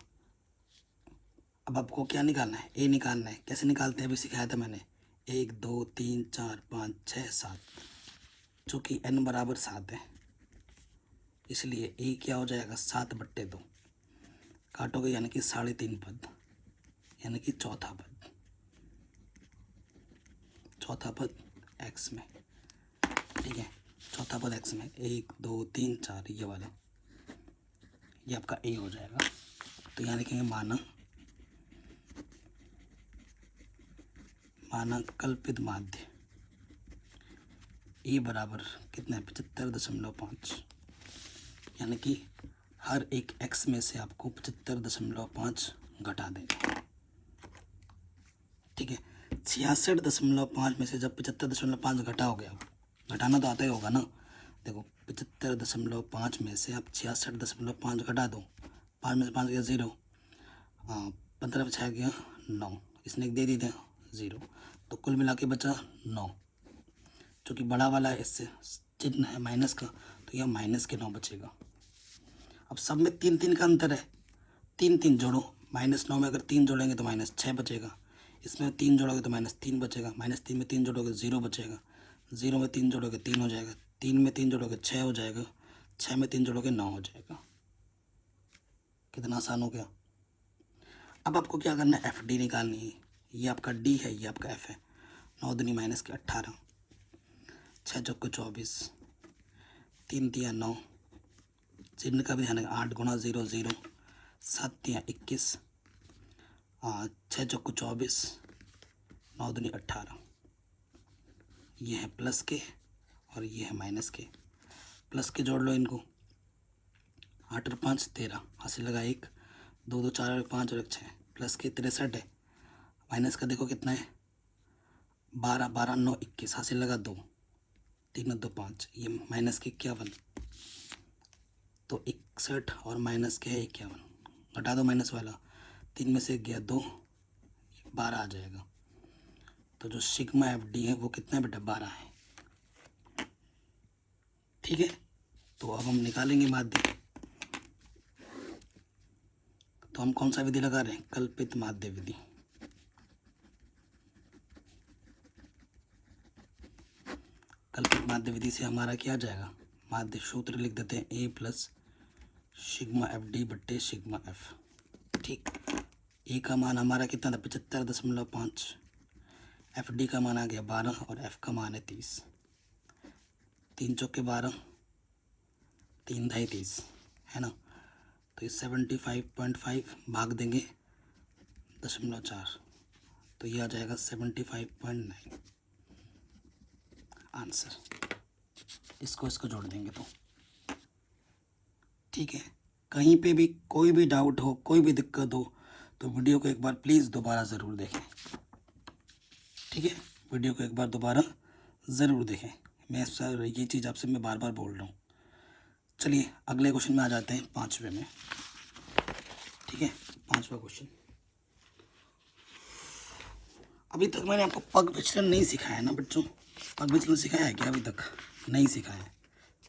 अब आपको क्या निकालना है, ए निकालना है। कैसे निकालते हैं अभी सिखाया था मैंने, 1 2 3 4 5 6 7, जो कि n बराबर 7 है, इसलिए ए क्या हो जाएगा 7/2, काटोगे यानी कि 3.5 पद, यानी कि चौथा पद x में, ठीक है। चौथा पद x में 1 2 3 4 ये वाला, ये आपका ए हो जाएगा। तो यहाँ लिखेंगे माना कल्पित माध्य ए बराबर कितना है, 75.5, यानी कि हर एक x में से आपको 75.5 घटा देंगे, ठीक है। 66.5 में से जब 75.5 घटाओगे, आप घटाना तो आता ही होगा ना। देखो 75.5 में से आप 66.5 घटा दो, 5 में से 5 गया 0, 15 में 6 गया 9, इसने एक दे दी था 0, तो कुल मिला के बचा 9, क्योंकि बड़ा वाला इससे चिन्ह है माइनस का, तो यह माइनस के 9 बचेगा। अब सब में 3 3 का अंतर है, 3 3 जोड़ो, -9 में अगर 3 जोड़ेंगे तो -6 बचेगा, इसमें 3 जोड़ोगे तो -3 बचेगा, -3 में 3 जोड़ोगे 0 बचेगा, 0 में 3 जोड़ोगे 3 हो जाएगा, 3 में 3 जोड़ोगे 6 हो जाएगा, 6 में 3 जोड़ोगे 9 हो जाएगा। कितना आसान हो गया। अब आपको क्या करना है, एफ डी निकालनी है। ये आपका डी है, ये आपका एफ है। 9 दूनी माइनस के 18, 6 चौके 24, 3 तिया 9, चिन्ह का भी ध्यान रखें। 8 गुणा 0 0, 7 या 21, 6 चौको 24, 9 दूनी 18। ये है प्लस के और ये है माइनस के। प्लस के जोड़ लो इनको, 8 और 5 13, हासिल लगा 1, 2 2 4 और 5 और 6, प्लस के 63 है। माइनस का देखो कितना है, 12 12 9 21, हासिल लगा 2, 3 2 5, ये माइनस के 51, तो 61 और माइनस के है 51, घटा दो माइनस वाला, 3 में से गया 2, 12 आ जाएगा। तो जो सिग्मा एफ डी है वो कितना है बेटा, 12 है। ठीक है, तो अब हम निकालेंगे माध्य। तो हम कौन सा विधि लगा रहे हैं, कल्पित माध्य विधि। कल्पित माध्य विधि से हमारा क्या आ जाएगा, माध्य सूत्र लिख देते हैं ए प्लस सिग्मा एफ डी बट्टे सिग्मा एफ। ठीक, ए का मान हमारा कितना था, 75.5, एफ डी का मान आ गया 12 और एफ का मान है 30। 3 चौके 12, 3 ढाई 30 है ना। तो ये 75.5 भाग देंगे 0.4, तो ये आ जाएगा 75.9 आंसर। इसको जोड़ देंगे तो ठीक है। कहीं पे भी कोई भी डाउट हो, कोई भी दिक्कत हो, तो वीडियो को एक बार प्लीज़ दोबारा ज़रूर देखें। ठीक है, वीडियो को एक बार दोबारा ज़रूर देखें। मैं सर ये चीज़ आपसे मैं बार बार बोल रहा हूँ। चलिए अगले क्वेश्चन में आ जाते हैं, 5वें में। ठीक है, 5वां क्वेश्चन। अभी तक मैंने आपको पग विचलन नहीं सिखाया ना बच्चों, पग विचलन सिखाया है क्या, अभी तक नहीं सिखाया है।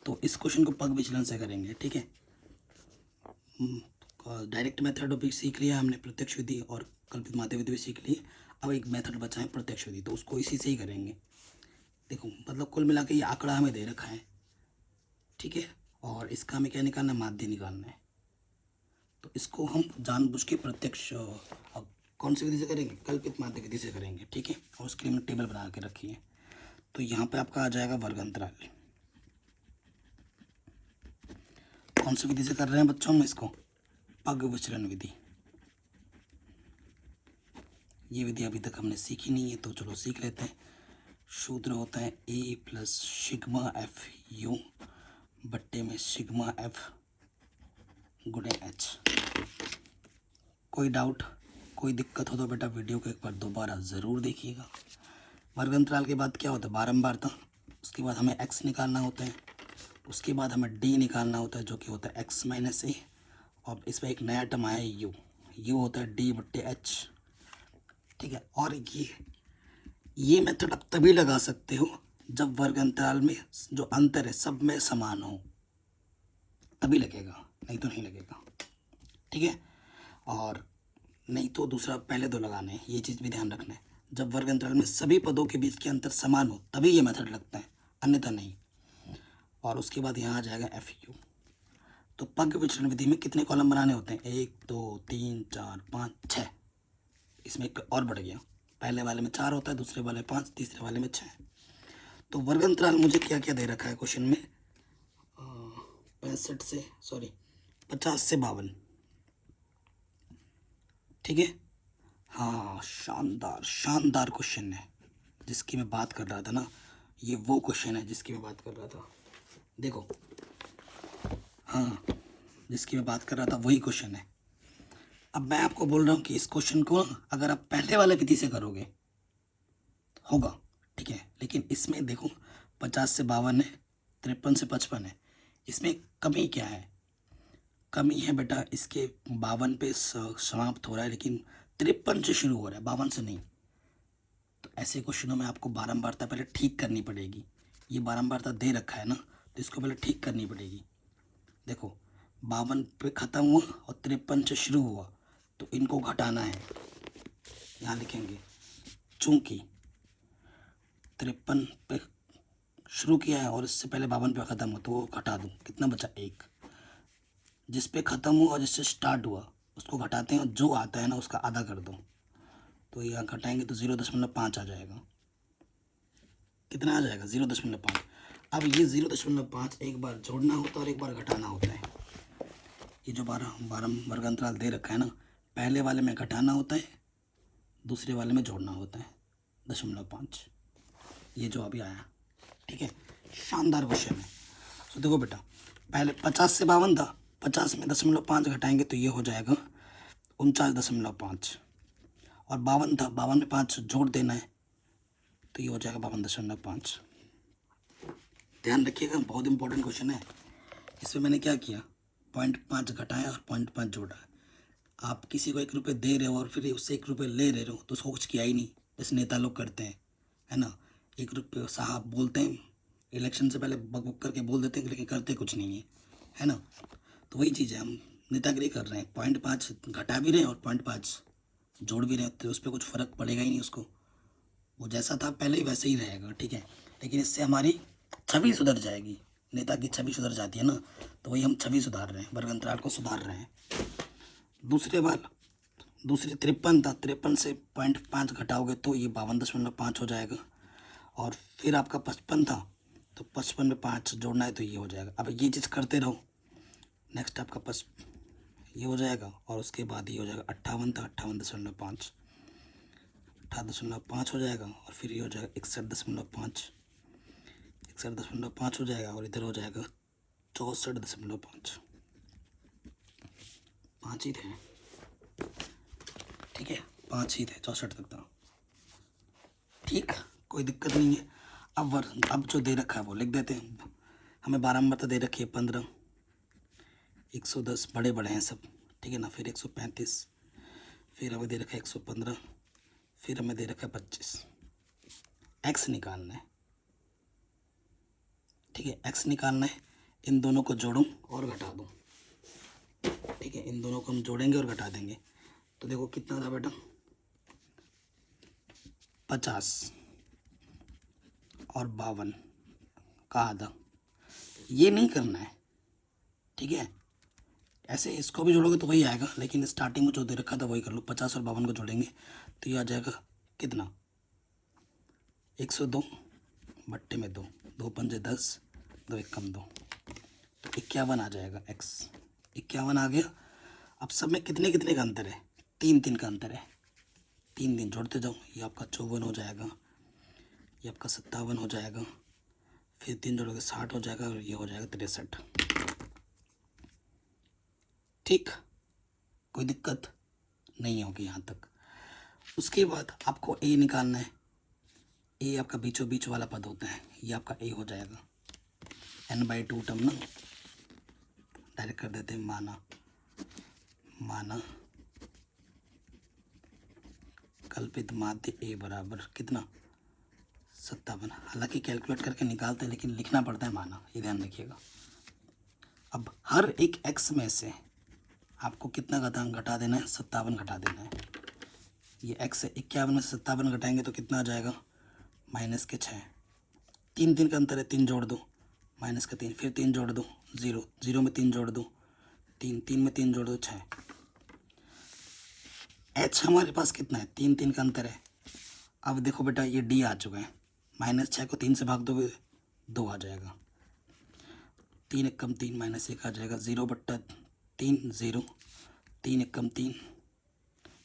तो इस क्वेश्चन को पग विचलन से करेंगे। ठीक है, डायरेक्ट मेथड भी सीख लिया हमने, प्रत्यक्ष विधि और कल्पित माध्य विधि भी सीख ली। अब एक मेथड बचा है प्रत्यक्ष विधि, तो उसको इसी से ही करेंगे। देखो मतलब कुल मिला के ये आंकड़ा हमें दे रखा है। ठीक है, और इसका हमें क्या निकालना है, माध्य निकालना है। तो इसको हम जानबूझ के प्रत्यक्ष कौन सी विधि से करेंगे, कल्पित माध्य विधि से करेंगे। ठीक है, और उसके लिए हमने टेबल बना के रखी है। तो यहाँ पे आपका आ जाएगा वर्ग अंतराल। कौन सी विधि से कर रहे हैं बच्चों हम इसको, पग विचलन विधि। ये विधि अभी तक हमने सीखी नहीं है, तो चलो सीख लेते हैं। सूत्र होता है ए प्लस सिग्मा एफ यू बट्टे में सिग्मा एफ गुणे एच। कोई डाउट, कोई दिक्कत हो तो बेटा वीडियो को एक बार दोबारा ज़रूर देखिएगा। वर्ग अंतराल के बाद क्या होता है, बारंबारता। उसके बाद हमें एक्स निकालना होता है, उसके बाद हमें डी निकालना होता है जो कि होता है एक्स माइनस ए, और इसमें एक नया टर्म आया है यू होता है डी बट्टे एच। ठीक है, और ये मेथड आप तभी लगा सकते हो जब वर्ग अंतराल में जो अंतर है सब में समान हो, तभी लगेगा, नहीं तो नहीं लगेगा। ठीक है, और नहीं तो दूसरा पहले दो लगाने हैं, ये चीज़ भी ध्यान रखना है। जब वर्ग अंतराल में सभी पदों के बीच के अंतर समान हो तभी ये मेथड लगता है, अन्यथा नहीं। और उसके बाद यहाँ आ जाएगा एफ यू। तो पग विचलन विधि में कितने कॉलम बनाने होते हैं, 1 2 3 4 5 6। इसमें एक और बढ़ गया, पहले वाले में 4 होता है, दूसरे वाले 5, तीसरे वाले में 6। तो वर्ग अंतराल मुझे क्या क्या दे रखा है क्वेश्चन में, 50 से 52। ठीक है, हाँ शानदार क्वेश्चन है जिसकी मैं बात कर रहा था ना, ये वो क्वेश्चन है जिसकी मैं बात कर रहा था। देखो हाँ, जिसकी मैं बात कर रहा था वही क्वेश्चन है। अब मैं आपको बोल रहा हूँ कि इस क्वेश्चन को अगर आप पहले वाले विधि से करोगे होगा, ठीक है, लेकिन इसमें देखो 50 से 52 है, 53 से 55 है। इसमें कमी क्या है, कमी है बेटा इसके 52 पे समाप्त हो रहा है, लेकिन 53 से शुरू हो रहा है, 52 से नहीं। तो ऐसे क्वेश्चनों में आपको बारंबारता पहले ठीक करनी पड़ेगी। ये बारंबारता दे रखा है ना, तो इसको पहले ठीक करनी पड़ेगी। देखो 52 पे ख़त्म हुआ और 53 से शुरू हुआ, तो इनको घटाना है। यहाँ लिखेंगे चूँकि 53 पे शुरू किया है और इससे पहले 52 पे ख़त्म हुआ, तो वो घटा दूँ, कितना बचा 1। जिस पे ख़त्म हुआ और जिससे स्टार्ट हुआ उसको घटाते हैं, और जो आता है ना उसका आधा कर दो। तो यहाँ घटाएंगे तो 0.5 आ जाएगा। कितना आ जाएगा, 0.5। अब ये 0.5 एक बार जोड़ना होता है और एक बार घटाना होता है। ये जो 12 वर्ग अंतराल दे रखा है ना, पहले वाले में घटाना होता है, दूसरे वाले में जोड़ना होता है 0.5, ये जो अभी आया। ठीक है, शानदार क्वेश्चन है। तो देखो बेटा, पहले 50 से 52 था, 50 में 0.5 घटाएंगे तो ये हो जाएगा 49.5, और 52 था, 52 में 5 जोड़ देना है तो ये हो जाएगा 52.5। ध्यान रखिएगा, बहुत इंपॉर्टेंट क्वेश्चन है। इसमें मैंने क्या किया, 0.5 घटाया और 0.5 जोड़ा। आप किसी को 1 रुपये दे रहे हो और फिर उससे 1 रुपये ले रहे हो तो उसको कुछ किया ही नहीं, जैसे नेता लोग करते हैं, है ना। 1 रुपये साहब बोलते हैं, इलेक्शन से पहले बक बक करके बोल देते हैं, लेकिन करते कुछ नहीं है ना। तो वही चीज़ है, हम नेतागिरी कर रहे हैं, 0.5 घटा भी रहे हैं और 0.5 जोड़ भी रहे हैं, तो उस पर कुछ फ़र्क पड़ेगा ही नहीं उसको, वो जैसा था पहले ही वैसे ही रहेगा। ठीक है, लेकिन इससे हमारी छवि सुधर जाएगी, नेता की छवि सुधर जाती है ना, तो वही हम छवि सुधार रहे हैं, वर्ग अंतराल को सुधार रहे हैं। दूसरी 53 था, 53 से 0.5 घटाओगे तो ये 52.5 हो जाएगा। और फिर आपका 55 था, तो 55 में 5 जोड़ना है तो ये हो जाएगा। अब ये चीज़ करते रहो, नेक्स्ट आपका ये हो जाएगा, और उसके बाद ये हो जाएगा 58 था, 58.5, 58.5 हो जाएगा, और फिर ये हो जाएगा 61.5, 61.5 हो जाएगा, और इधर हो जाएगा 64.5, 5 ही थे। ठीक है, 5 ही थे, 64 तक था। ठीक, कोई दिक्कत नहीं है। अब जो दे रखा है वो लिख देते हैं। हमें 12 नंबर तो दे रखी है 15, 110 बड़े बड़े हैं सब, ठीक है ना। फिर 135, फिर हमें दे रखा है 115, फिर हमें दे रखा है 25। एक्स निकालना है, ठीक है, एक्स निकालना है। इन दोनों को जोड़ूं और घटा दूं, ठीक है, इन दोनों को हम जोड़ेंगे और घटा देंगे। तो देखो कितना था बेटा, 50 और 52 का आधा। ये नहीं करना है, ठीक है, ऐसे इसको भी जोड़ोगे तो वही आएगा, लेकिन स्टार्टिंग में जो दे रखा था वही कर लो। 50 और 52 को जोड़ेंगे तो ये आ जाएगा कितना, 102 बट्टे में 2, 2 पंजे 10, 2 एक कम 2, तो 51 आ जाएगा। एक्स 51 आ गया। अब सब में कितने कितने का अंतर है, 3 का अंतर है, 3 जोड़ते जाओ। ये आपका 54 हो जाएगा, ये आपका 57 हो जाएगा, फिर 3 जोड़ोगे 60 हो जाएगा, और ये हो जाएगा 63। ठीक, कोई दिक्कत नहीं होगी यहाँ तक। उसके बाद आपको ए निकालना है। ए आपका बीचों बीच वाला पद होता है, ये आपका ए हो जाएगा। n/2 टर्म ना, डायरेक्ट कर देते हैं। माना कल्पित माध्य ए बराबर कितना, 57। हालांकि कैलकुलेट करके निकालते हैं, लेकिन लिखना पड़ता है माना, ये ध्यान रखिएगा। अब हर एक एक्स में से आपको कितना घटा देना है, 57 घटा देना है। ये एक्स है, 51 में से 57 घटाएंगे तो कितना आ जाएगा, -6। 3 का अंतर है, 3 जोड़ दो, -3, फिर 3 जोड़ दो, 0, 0 में 3 जोड़ दो, 3 में 3 जोड़ दो, 6। एच हमारे पास कितना है, 3 का अंतर है। अब देखो बेटा, ये डी आ चुका है, -6 को 3 से भाग दोगे 2 आ जाएगा, 3 एक कम 3, -1 आ जाएगा, 0/3, 0, 3 एक कम 3,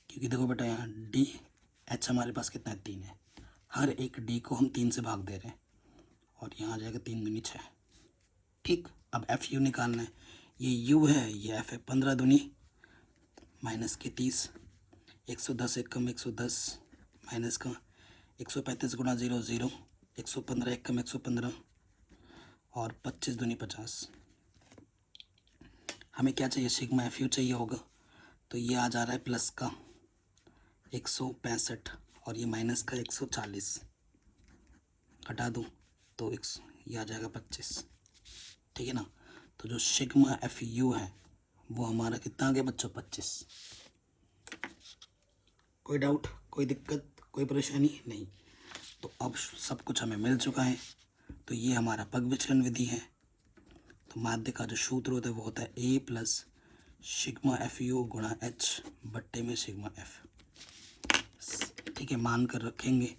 क्योंकि देखो बेटा यहाँ डी एच हमारे पास कितना है, 3 है। हर एक डी को हम 3 से भाग दे रहे हैं, और यहाँ आ जाएगा 3 दूनी 6। ठीक, अब एफ यू निकालना है। ये यू है, ये एफ है। 15 दूनी -30, 110 एक कम 110, माइनस का 135 गुणा 0 0, 115 एक कम 115, और 25 दूनी 50। हमें क्या चाहिए, सिग्मा एफ यू चाहिए होगा, तो ये आ जा रहा है प्लस का 165, और ये माइनस का 140, घटा दूँ तो ये आ जाएगा 25, ठीक है ना। तो जो सिग्मा एफ यू है वो हमारा कितना आ गया बच्चों, 25। कोई डाउट, कोई दिक्कत, कोई परेशानी नहीं। तो अब सब कुछ हमें मिल चुका है। तो ये हमारा पग विचलन विधि है। तो माध्य का जो सूत्र होता है वो होता है ए प्लस सिग्मा एफ यू गुणा एच बट्टे में सिग्मा एफ, ठीक है। मान कर रखेंगे,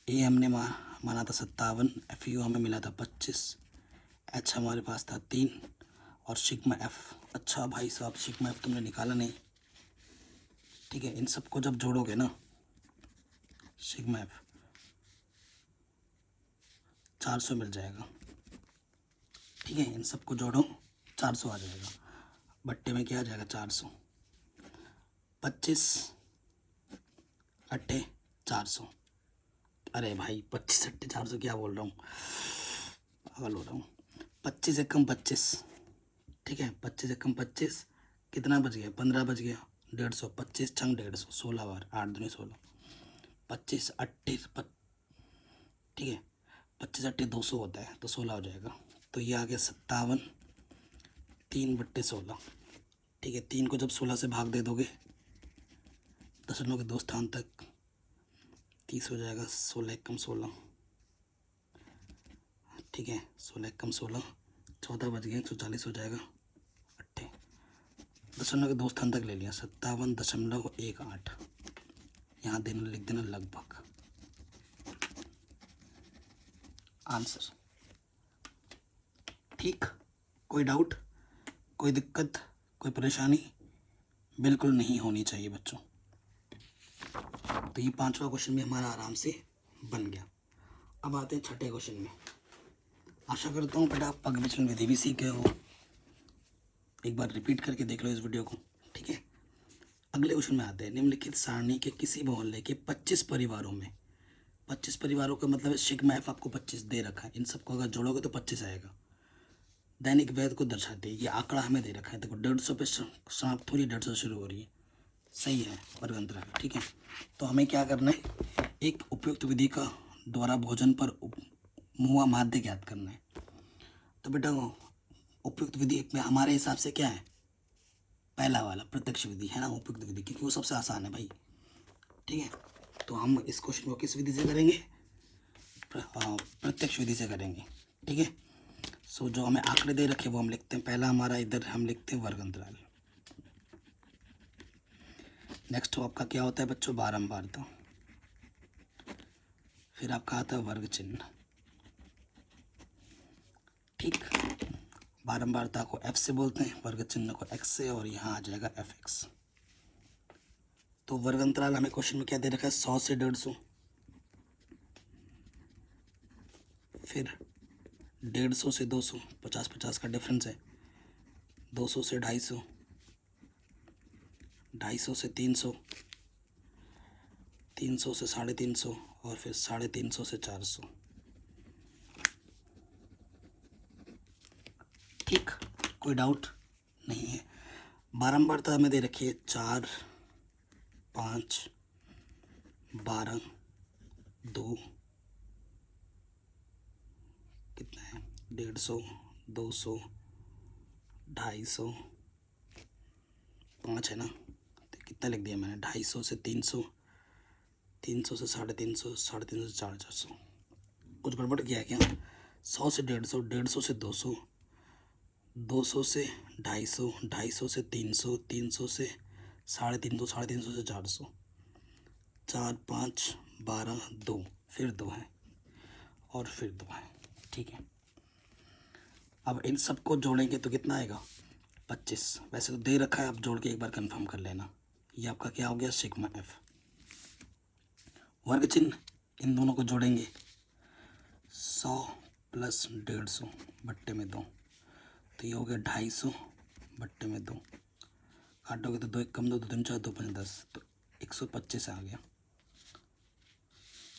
ए हमने माना था 57, एफ यू हमें मिला था 25, एच हमारे पास था 3, और सिग्मा एफ अच्छा भाई साहब, सिग्मा एफ तुमने निकाला नहीं। ठीक है, इन सबको जब जोड़ोगे ना, सिग्मा एफ 400 मिल जाएगा। ठीक है, इन सबको जोड़ो, 400 आ जाएगा। बट्टे में क्या आ जाएगा, 400, 25 अट्ठे 400। अरे भाई 25 अट्ठे 400 क्या बोल रहा हूँ, पागल हो रहा हूँ। 25 एकम 25। ठीक है, 25 एकम 25 कितना बच गया, 15 बच गया। 150, 25 छंग 150, 16 बार, 8 दूनी 16, 25 अट्ठे ठीक है, 25 अट्ठे 200 होता है, तो 16 हो जाएगा। तो ये आ गया 57, 3/16। ठीक है, 3 को जब 16 से भाग दे दोगे, दशमलव के 2 स्थान तक, 30 हो जाएगा। 16 एकम 16। ठीक है, 16 एकम 16, 14 बच गया, 140 हो जाएगा। अट्ठे दशमलव के 2 स्थान तक ले लिया, 57.18। यहाँ देना, लिख देना लगभग। आंसर ठीक। कोई डाउट, कोई दिक्कत, कोई परेशानी बिल्कुल नहीं होनी चाहिए बच्चों। तो ये 5वां क्वेश्चन भी हमारा आराम से बन गया। अब आते हैं 6ठे क्वेश्चन में। आशा करता हूँ बेटा आप पग विचलन विधि भी सीख गए हो। एक बार रिपीट करके देख लो इस वीडियो को। ठीक है, अगले क्वेश्चन में आते हैं। निम्नलिखित सारणी के किसी मोहल्ले के 25 परिवारों में, 25 परिवारों का मतलब है सिग्मा एफ आपको 25 दे रखा है, इन सबको अगर जोड़ोगे तो 25 आएगा। दैनिक वैध को दर्शाते हैं, ये आंकड़ा हमें दे रखा है। देखो 150 पे समाप्त हो रही है, 150 शुरू हो रही है, सही है वर्ग अंतराल। ठीक है, तो हमें क्या करना है, एक उपयुक्त विधि का द्वारा भोजन पर मुआ माध्य ज्ञात करना है। तो बेटा उपयुक्त विधि में हमारे हिसाब से क्या है, पहला वाला प्रत्यक्ष विधि है ना, उपयुक्त विधि, क्योंकि वो सबसे आसान है भाई। ठीक है, तो हम इस क्वेश्चन को किस विधि से करेंगे, प्रत्यक्ष विधि से करेंगे। ठीक है, सो जो हमें आंकड़े दे रखे वो हम लिखते हैं। पहला हमारा इधर हम लिखते हैं वर्ग अंतराल। नेक्स्ट आपका क्या होता है बच्चों, बारंबारता। फिर आपका आता है वर्ग चिन्ह। ठीक, बारंबारता को एफ से बोलते हैं, वर्ग चिन्ह को एक्स से, और यहाँ आ जाएगा एफ एक्स। तो वर्ग अंतराल हमें क्वेश्चन में क्या दे रखा है, 100 से 150। फिर 150 से 200, 50-50 का डिफरेंस है। 200 से 250, 250 से 300, 300 से 350, और फिर 350 से 400। ठीक, कोई डाउट नहीं है। बारंबारता हमें दे रखी है 4, 5, 12, 2, कितना है, 150, 200, 250, 5 है ना, तो कितना लिख दिया मैंने, 250 से 300, 300 से 350, 350 से 400। कुछ गड़बड़ किया है क्या, 100 से 150, 150 से 200, 200 से 250, 250 से 300, 300 से 350, 350 से 400, 4, 5, 12, 2, फिर 2 है, और फिर 2 है। ठीक है, अब इन सबको जोड़ेंगे तो कितना आएगा, 25। वैसे तो दे रखा है, आप जोड़ के एक बार कंफर्म कर लेना। ये आपका क्या हो गया, सिग्मा एफ। वर्ग चिन्ह, इन दोनों को जोड़ेंगे, 100 प्लस 150 बट्टे में 2, तो ये हो गया 250 बट्टे में 2। काटोगे तो 2 1 कम 2, 2 3 4, 2 5 10, तो 125 आ गया।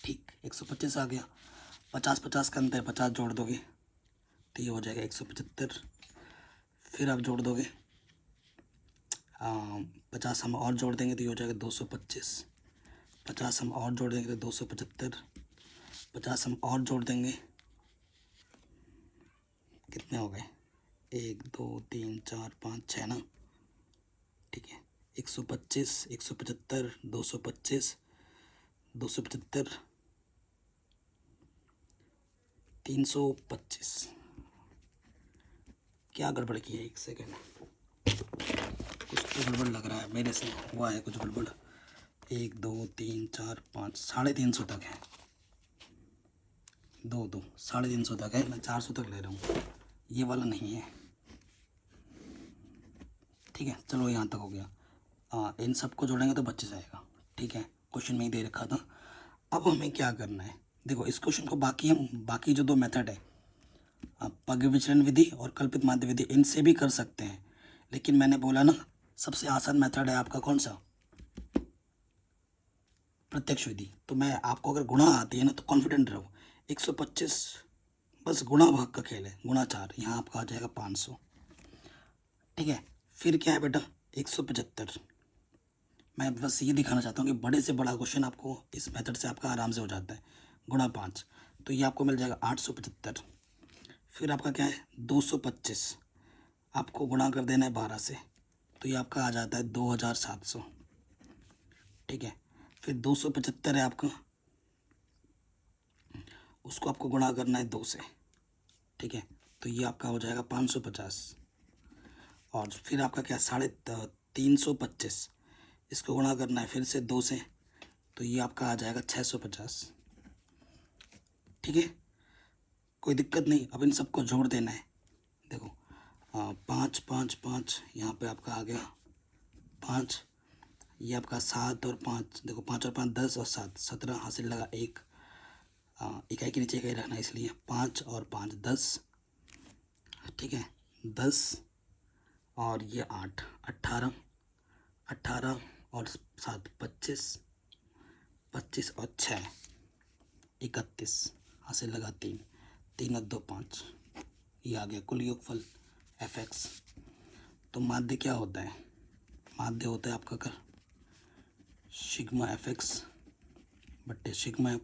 ठीक, 125 आ गया। 50-50 का अंतर, 50 जोड़ दोगे तो ये हो जाएगा 175। फिर आप जोड़ दोगे 50 हम और जोड़ देंगे तो ये हो जाएगा 225। 50 हम और जोड़ देंगे तो 275। 50 हम और जोड़ देंगे, कितने हो गए, 1 2 3 4 5 6 ना। ठीक है, 125, 175, 225, 275, 325। क्या गड़बड़ की है, एक सेकेंड, कुछ तो गड़बड़ लग रहा है मेरे से, हुआ है कुछ गड़बड़। 1 2 3 4 5, 350 तक है, 2 2 350 तक है, मैं 400 तक ले रहा हूँ, ये वाला नहीं है। ठीक है, चलो यहाँ तक हो गया। इन सबको जोड़ेंगे तो बच जाएगा। ठीक है, क्वेश्चन में ही दे रखा था। अब हमें क्या करना है, देखो इस क्वेश्चन को बाकी जो दो मेथड है, पग विचलन विधि और कल्पित माध्य विधि, इनसे भी कर सकते हैं, लेकिन मैंने बोला ना सबसे आसान मेथड है आपका कौन सा, प्रत्यक्ष विधि। तो मैं आपको अगर गुणा आती है ना तो कॉन्फिडेंट रहो, 125 बस गुणा भाग का खेल है, गुणा 4, यहाँ आपका आ जाएगा 500। ठीक है, फिर क्या है बेटा 175। मैं बस ये दिखाना चाहता हूँ कि बड़े से बड़ा क्वेश्चन आपको इस मेथड से आपका आराम से हो जाता है। गुणा 5 तो ये आपको मिल जाएगा 875। फिर आपका क्या है 225, आपको गुणा कर देना है 12 से, तो ये आपका आ जाता है 2700। ठीक है, फिर 275 है आपका, उसको आपको गुणा करना है 2 से। ठीक है, तो ये आपका हो जाएगा 550। और फिर आपका क्या 325, इसको गुणा करना है फिर से 2 से, तो ये आपका आ जाएगा 650। ठीक है, कोई दिक्कत नहीं। अब इन सबको जोड़ देना है। देखो 5 5 5, यहाँ पे आपका आ गया 5, ये आपका 7 और 5, देखो 5 और 5 10 और 7 17, हासिल लगा 1, इकाई के नीचे इकाई रखना इसलिए 5 और 5 10। ठीक है, 10 और ये 8 18, 18 और 7 25, 25 और 6 31, हासिल लगा 3, 3 और 2 5, ये आ गया कुल योगफल fx। तो माध्य क्या होता है, माध्य होता है आपका कर सिग्मा fx बट्टे सिग्मा f।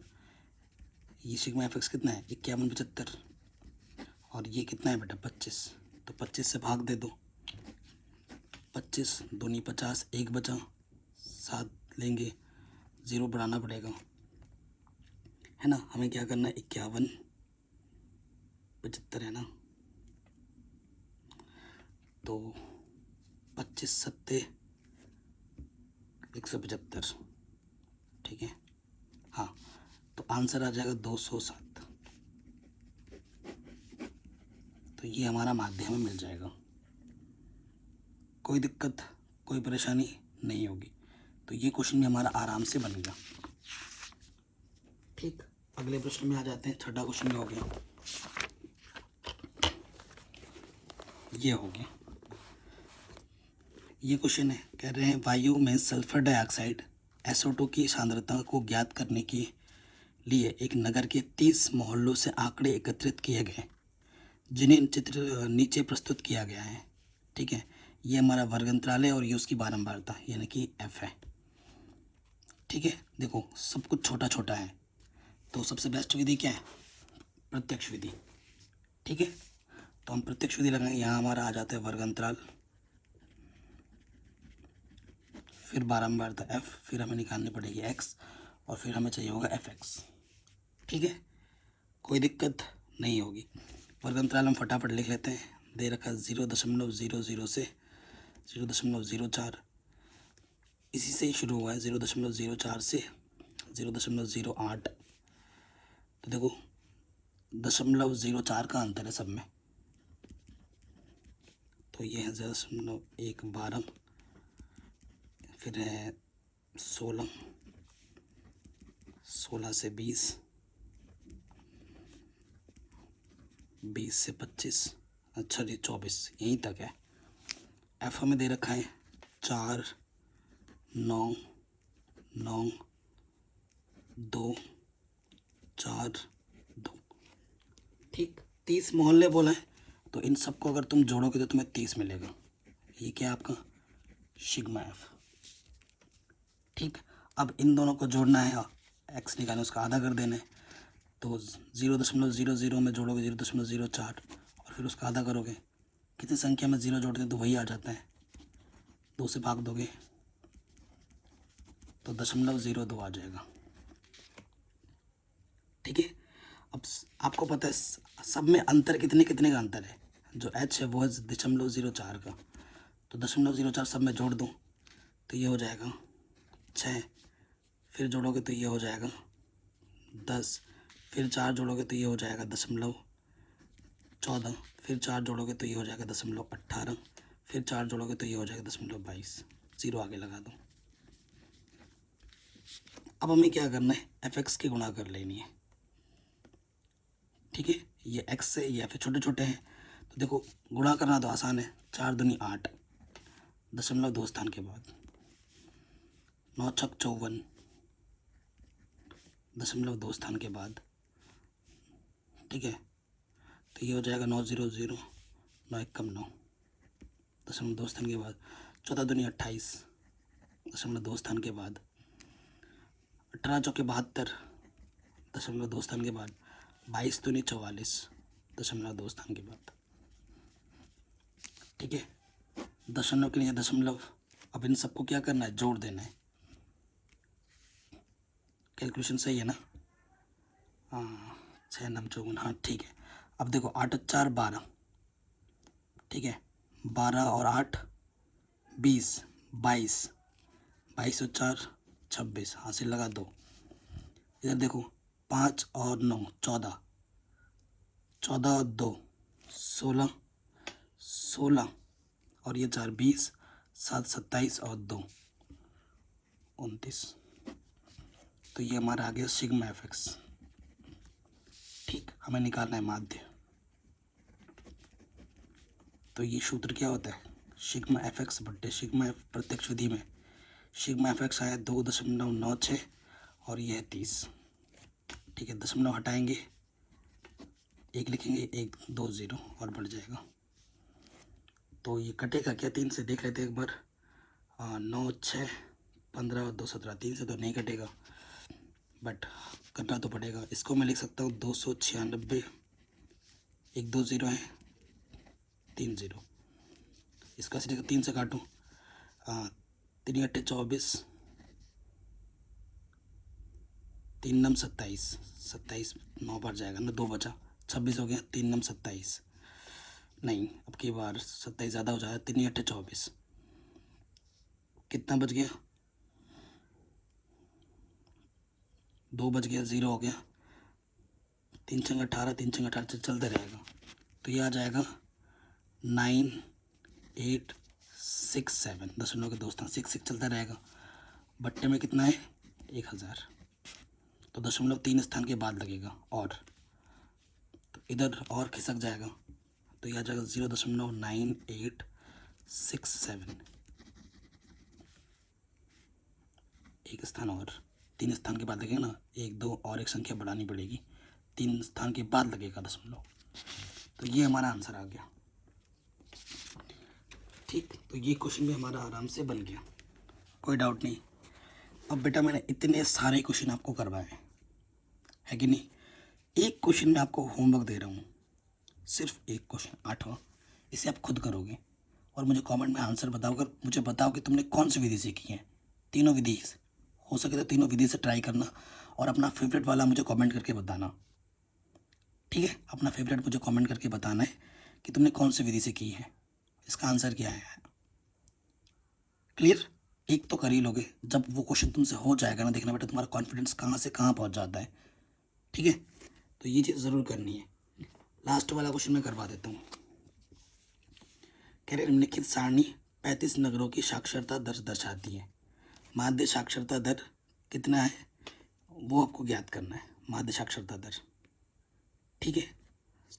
ये सिग्मा fx कितना है 5175, और ये कितना है बेटा 25, तो 25 से भाग दे दो, 25 दूनी 50, 1 बचा, 7 लेंगे, 0 बढ़ाना पड़ेगा है ना। हमें क्या करना है 5175 है ना, तो 25 सत्ते 175। ठीक है, हाँ, तो आंसर आ जाएगा 207। तो ये हमारा माध्य हमें मिल जाएगा, कोई दिक्कत कोई परेशानी नहीं होगी। तो ये क्वेश्चन भी हमारा आराम से बन गया। ठीक, अगले प्रश्न में आ जाते हैं। छठा क्वेश्चन में हो गया, ये हो गया। ये क्वेश्चन है, कह रहे हैं वायु में सल्फर डाइऑक्साइड SO2 की सांद्रता को ज्ञात करने के लिए एक नगर के 30 मोहल्लों से आंकड़े एकत्रित किए गए, जिन्हें चित्र नीचे प्रस्तुत किया गया है। ठीक है, ये हमारा वर्गंतराल है और ये उसकी बारंबारता यानी कि F है। ठीक है, देखो सब कुछ छोटा छोटा है, तो सबसे बेस्ट विधि क्या है, प्रत्यक्ष विधि। ठीक है, तो हम प्रत्यक्ष विधि लगाएंगे। यहाँ हमारा आ जाता है वर्गंतराल, फिर बारंबारता F, फिर हमें निकालनी पड़ेगी X, और फिर हमें चाहिए होगा Fx। ठीक है, कोई दिक्कत नहीं होगी। वर्गंतराल हम फटाफट लिख लेते हैं, दे रखा 0.00 से 0.04, इसी से ही शुरू हुआ है 0.04 से 0.08। तो देखो 0.04 का अंतर है सब में, तो ये है 0.112, फिर है 16, 16 से 20, 20 से 25, अच्छा जी 24, यहीं तक है। F हमें दे रखा है 4 9 9 2 4 2। ठीक, 30 मोहल्ले बोला है, तो इन सबको अगर तुम जोड़ोगे तो तुम्हें 30 मिलेगा। ये क्या है आपका सिग्मा F। ठीक, अब इन दोनों को जोड़ना है, x निकालना उसका आधा कर देना है, तो 0.00 में जोड़ोगे 0.04 और फिर उसका आधा करोगे, कितनी संख्या में 0 जोड़ते हैं तो वही आ जाता है, 2 से भाग दोगे तो 0.02 आ जाएगा। ठीक है, अब आपको पता है सब में अंतर कितने कितने का अंतर है, जो h है वो है 0.04 का, तो 0.04 सब में जोड़ दूँ तो ये हो जाएगा 6, फिर जोड़ोगे तो ये हो जाएगा 10, फिर 4 जोड़ोगे तो ये हो जाएगा 0.14, फिर 4 जोड़ोगे तो ये हो जाएगा 0.18, फिर 4 जोड़ोगे तो ये हो जाएगा 10.22, 0 आगे लगा दो। अब हमें क्या करना है, fx की गुणा कर लेनी है, ठीक है। ये x से ये f छोटे छोटे हैं, तो देखो गुणा करना तो आसान है, 4 दूनी 8, 0.2 स्थान के बाद 9 छक 54, 0.2 स्थान के बाद, ठीक है। तो ये हो जाएगा 9 0 0, 9 एकम 9, 0.2 स्थान के बाद 14 दूनी 28, 0.2 स्थान के बाद 18 चौके 72, 0.2 स्थान के बाद 22 दूनी 44, 0.2 स्थान के बाद, ठीक है। दशमलव के लिए दशमलव, अब इन सबको क्या करना है, जोड़ देना है। कैलकुलेशन सही है ना? हाँ, 6 9 54, हाँ ठीक है। अब देखो 8 4 12, ठीक है, 12 और 8 20, 22, 22 और 4 26, हासिल लगा दो। इधर देखो 5 और 9 14, 14 और 2 16, 16 और ये 4 20, 7 27 और 2 29। तो ये हमारा आ गया सिग्मा एफ एक्स, ठीक। हमें निकालना है माध्य। तो ये सूत्र क्या होता है, सिग्मा एफ एक्स बट्टे सिग्मा एफ, प्रत्यक्ष विधि में सिग्मा एफ एक्स आया 2.96 और ये है 30, ठीक है। दशमलव हटाएंगे, एक लिखेंगे, 1 2 0 और बढ़ जाएगा। तो ये कटेगा क्या, 3 से देख लेते हैं एक बार। 9 6 15 और 2 17, 3 से तो नहीं कटेगा, बट करना तो पड़ेगा। इसको मैं लिख सकता हूँ 296, 1 2 0 है, 3 0। इसका सिर्फ 3 से काटूँ, 3 8 24, 3 9 27, 27 9 बढ़ जाएगा ना, 2 बचा, 26 हो गया, 3 9 27, नहीं अब की बार 27 ज़्यादा हो जाएगा, 3 8 24, कितना बच गया, 2 बच गया, 0 हो गया, 3 छंग 18, 3 छंग 18 चलते रहेगा। तो ये आ जाएगा 9 8 6 7, 0 के 2 स्थान, 6 6 चलता रहेगा। बट्टे में कितना है, 1000, तो 0.3 स्थान के बाद लगेगा, और तो इधर और खिसक जाएगा, तो यह आ जाएगा 0.9867, एक स्थान और, 3 स्थान के बाद लगेगा ना, 1 2 और एक संख्या बढ़ानी पड़ेगी, 3 स्थान के बाद लगेगा दशमलव। तो ये हमारा आंसर आ गया, ठीक। तो ये क्वेश्चन भी हमारा आराम से बन गया, कोई डाउट नहीं। अब बेटा मैंने इतने सारे क्वेश्चन आपको करवाए है कि नहीं, एक क्वेश्चन में आपको होमवर्क दे रहा हूँ, सिर्फ एक क्वेश्चन 8वां, इसे आप खुद करोगे और मुझे कमेंट में आंसर बताओगे, मुझे बताओ कि तुमने कौन सी विधि सीखी है। तीनों विधि हो सके तो तीनों विधि से ट्राई करना, और अपना फेवरेट वाला मुझे कमेंट करके बताना, ठीक है। अपना फेवरेट मुझे कमेंट करके बताना है कि तुमने कौन सी विधि से की है, इसका आंसर क्या है। क्लियर? एक तो कर ही लोगे, जब वो क्वेश्चन तुमसे हो जाएगा ना, देखना बेटा तुम्हारा कॉन्फिडेंस कहाँ से कहाँ पहुँच जाता है, ठीक है। तो ये चीज़ ज़रूर करनी है। लास्ट वाला क्वेश्चन मैं करवा देता हूँ। कह रहे निम्नलिखित सारणी 35 नगरों की साक्षरता दर दर्शाती है। माध्य साक्षरता दर कितना है वो आपको ज्ञात करना है, माध्य साक्षरता दर, ठीक है।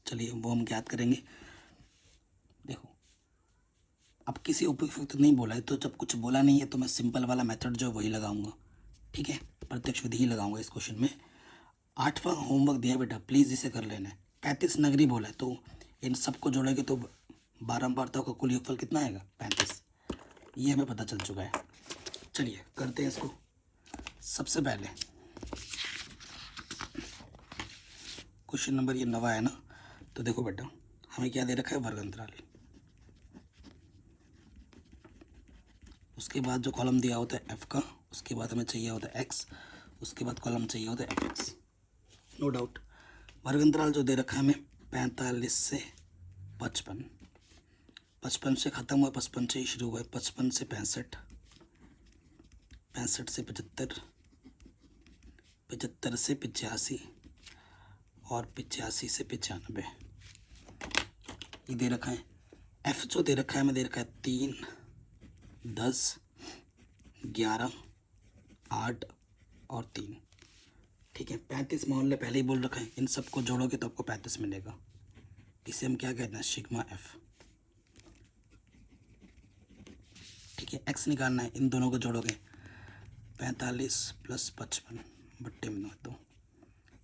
चलिए वो हम ज्ञात करेंगे। देखो अब किसी उपयुक्त नहीं बोला है, तो जब कुछ बोला नहीं है तो मैं सिंपल वाला मेथड जो वही लगाऊंगा, ठीक है, प्रत्यक्ष विधि ही लगाऊंगा इस क्वेश्चन में। 8वां होमवर्क दिया बेटा, प्लीज़ इसे कर लेना है। 35 नगरी बोला है, तो इन सबको जोड़ेंगे तो बारंबारताओं का कुल योगफल कितना आएगा, 35। ये हमें पता चल चुका है। चलिए करते हैं इसको। सबसे पहले क्वेश्चन नंबर ये 9 है ना, तो देखो बेटा हमें क्या दे रखा है, वर्ग अंतराल, उसके बाद जो कॉलम दिया होता है एफ का, उसके बाद हमें चाहिए होता है एक्स, उसके बाद कॉलम चाहिए होता है एफ एक्स, नो डाउट। वर्ग अंतराल जो दे रखा है हमें 45 से 55, 55 से ख़त्म हुआ, 55 से ही शुरू हुआ है, 55 से 65, 65 से 75, 75 से 85 और 85 से 95, ये दे रखा है। एफ जो दे रखा है हमें दे रखा है 3, 10, 11, 8 और 3। ठीक है, 35 मोहल्ले पहले ही बोल रखा है, इन सबको जोड़ोगे तो आपको 35 मिलेगा। इसे हम क्या कहते हैं, सिग्मा एफ। ठीक है, एक्स निकालना है, इन दोनों को जोड़ोगे 45 + 55 बट्टे में 2,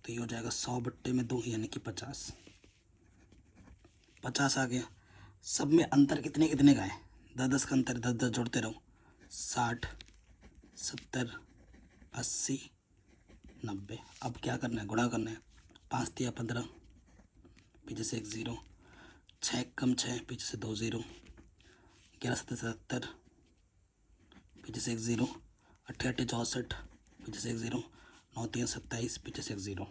तो ये हो जाएगा 100 बट्टे में 2 यानी कि 50। 50 आ गया। सब में अंतर कितने कितने का है, 10-10 का अंतर, 10-10 जोड़ते रहो। 60, 70, 80, 90। अब क्या करना है, गुणा करना है। 5 × 15, पीछे से 1 0, 6 कम 6, पीछे से 2 0, 11 7 77, पीछे से 1 0, 8 8 64, पीछे से 1 0, 9 3 27, पीछे से 1 0।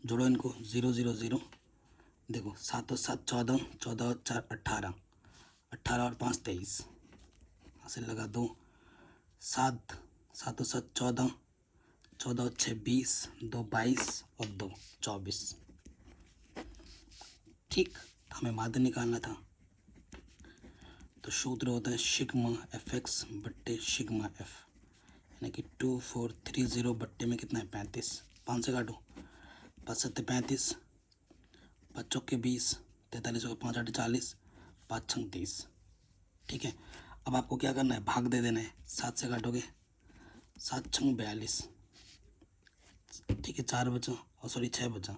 जोड़ो इनको, 0 0 0। देखो 7 और 7 14, 14 और 4 18, 18 और 5 23, ऐसे लगा 2। 7 7 और 7 14, 14 और 6 20, 2 22 और 2 24। ठीक, हमें माध्य निकालना था, तो सूत्र होता है सिग्मा एफ एक्स बट्टे सिग्मा एफ, यानी कि 2430 बट्टे में कितना है 35। 5 से काटो, 5 7 35, 5 चौके 20, 43 और 5 8 40, 5 6 30। ठीक है, अब आपको क्या करना है, भाग दे देना है। 7 से काटोगे, 7 6 42। ठीक है, 4 बचा, और सॉरी 6 बचा।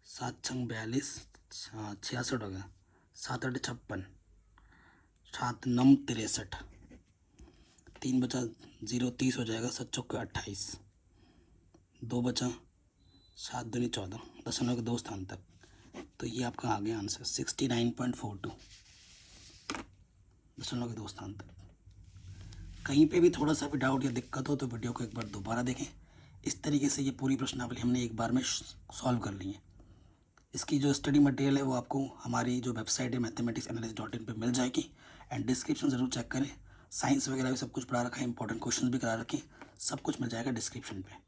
7 6 42, 66 हो गया। 7 8 56, 7 9 63, 3 बचा, 0 30 हो जाएगा। 7 चौके 28, 2 बचा, 7 दूनी 14, दशमलव के 2 स्थान तक। तो ये आपका आ गया आंसर 69.42, दशमलव के 2 स्थान तक। कहीं पे भी थोड़ा सा भी डाउट या दिक्कत हो तो वीडियो को एक बार दोबारा देखें। इस तरीके से ये पूरी प्रश्नावली हमने एक बार में सॉल्व कर ली है। इसकी जो स्टडी मटेरियल है वो आपको हमारी जो वेबसाइट है mathematicsanalyst.in पे मिल जाएगी। एंड डिस्क्रिप्शन ज़रूर चेक करें, साइंस वगैरह भी सब कुछ पढ़ा रखा है, इंपॉर्टेंट क्वेश्चन भी करा रखे हैं, सब कुछ मिल जाएगा डिस्क्रिप्शन पे।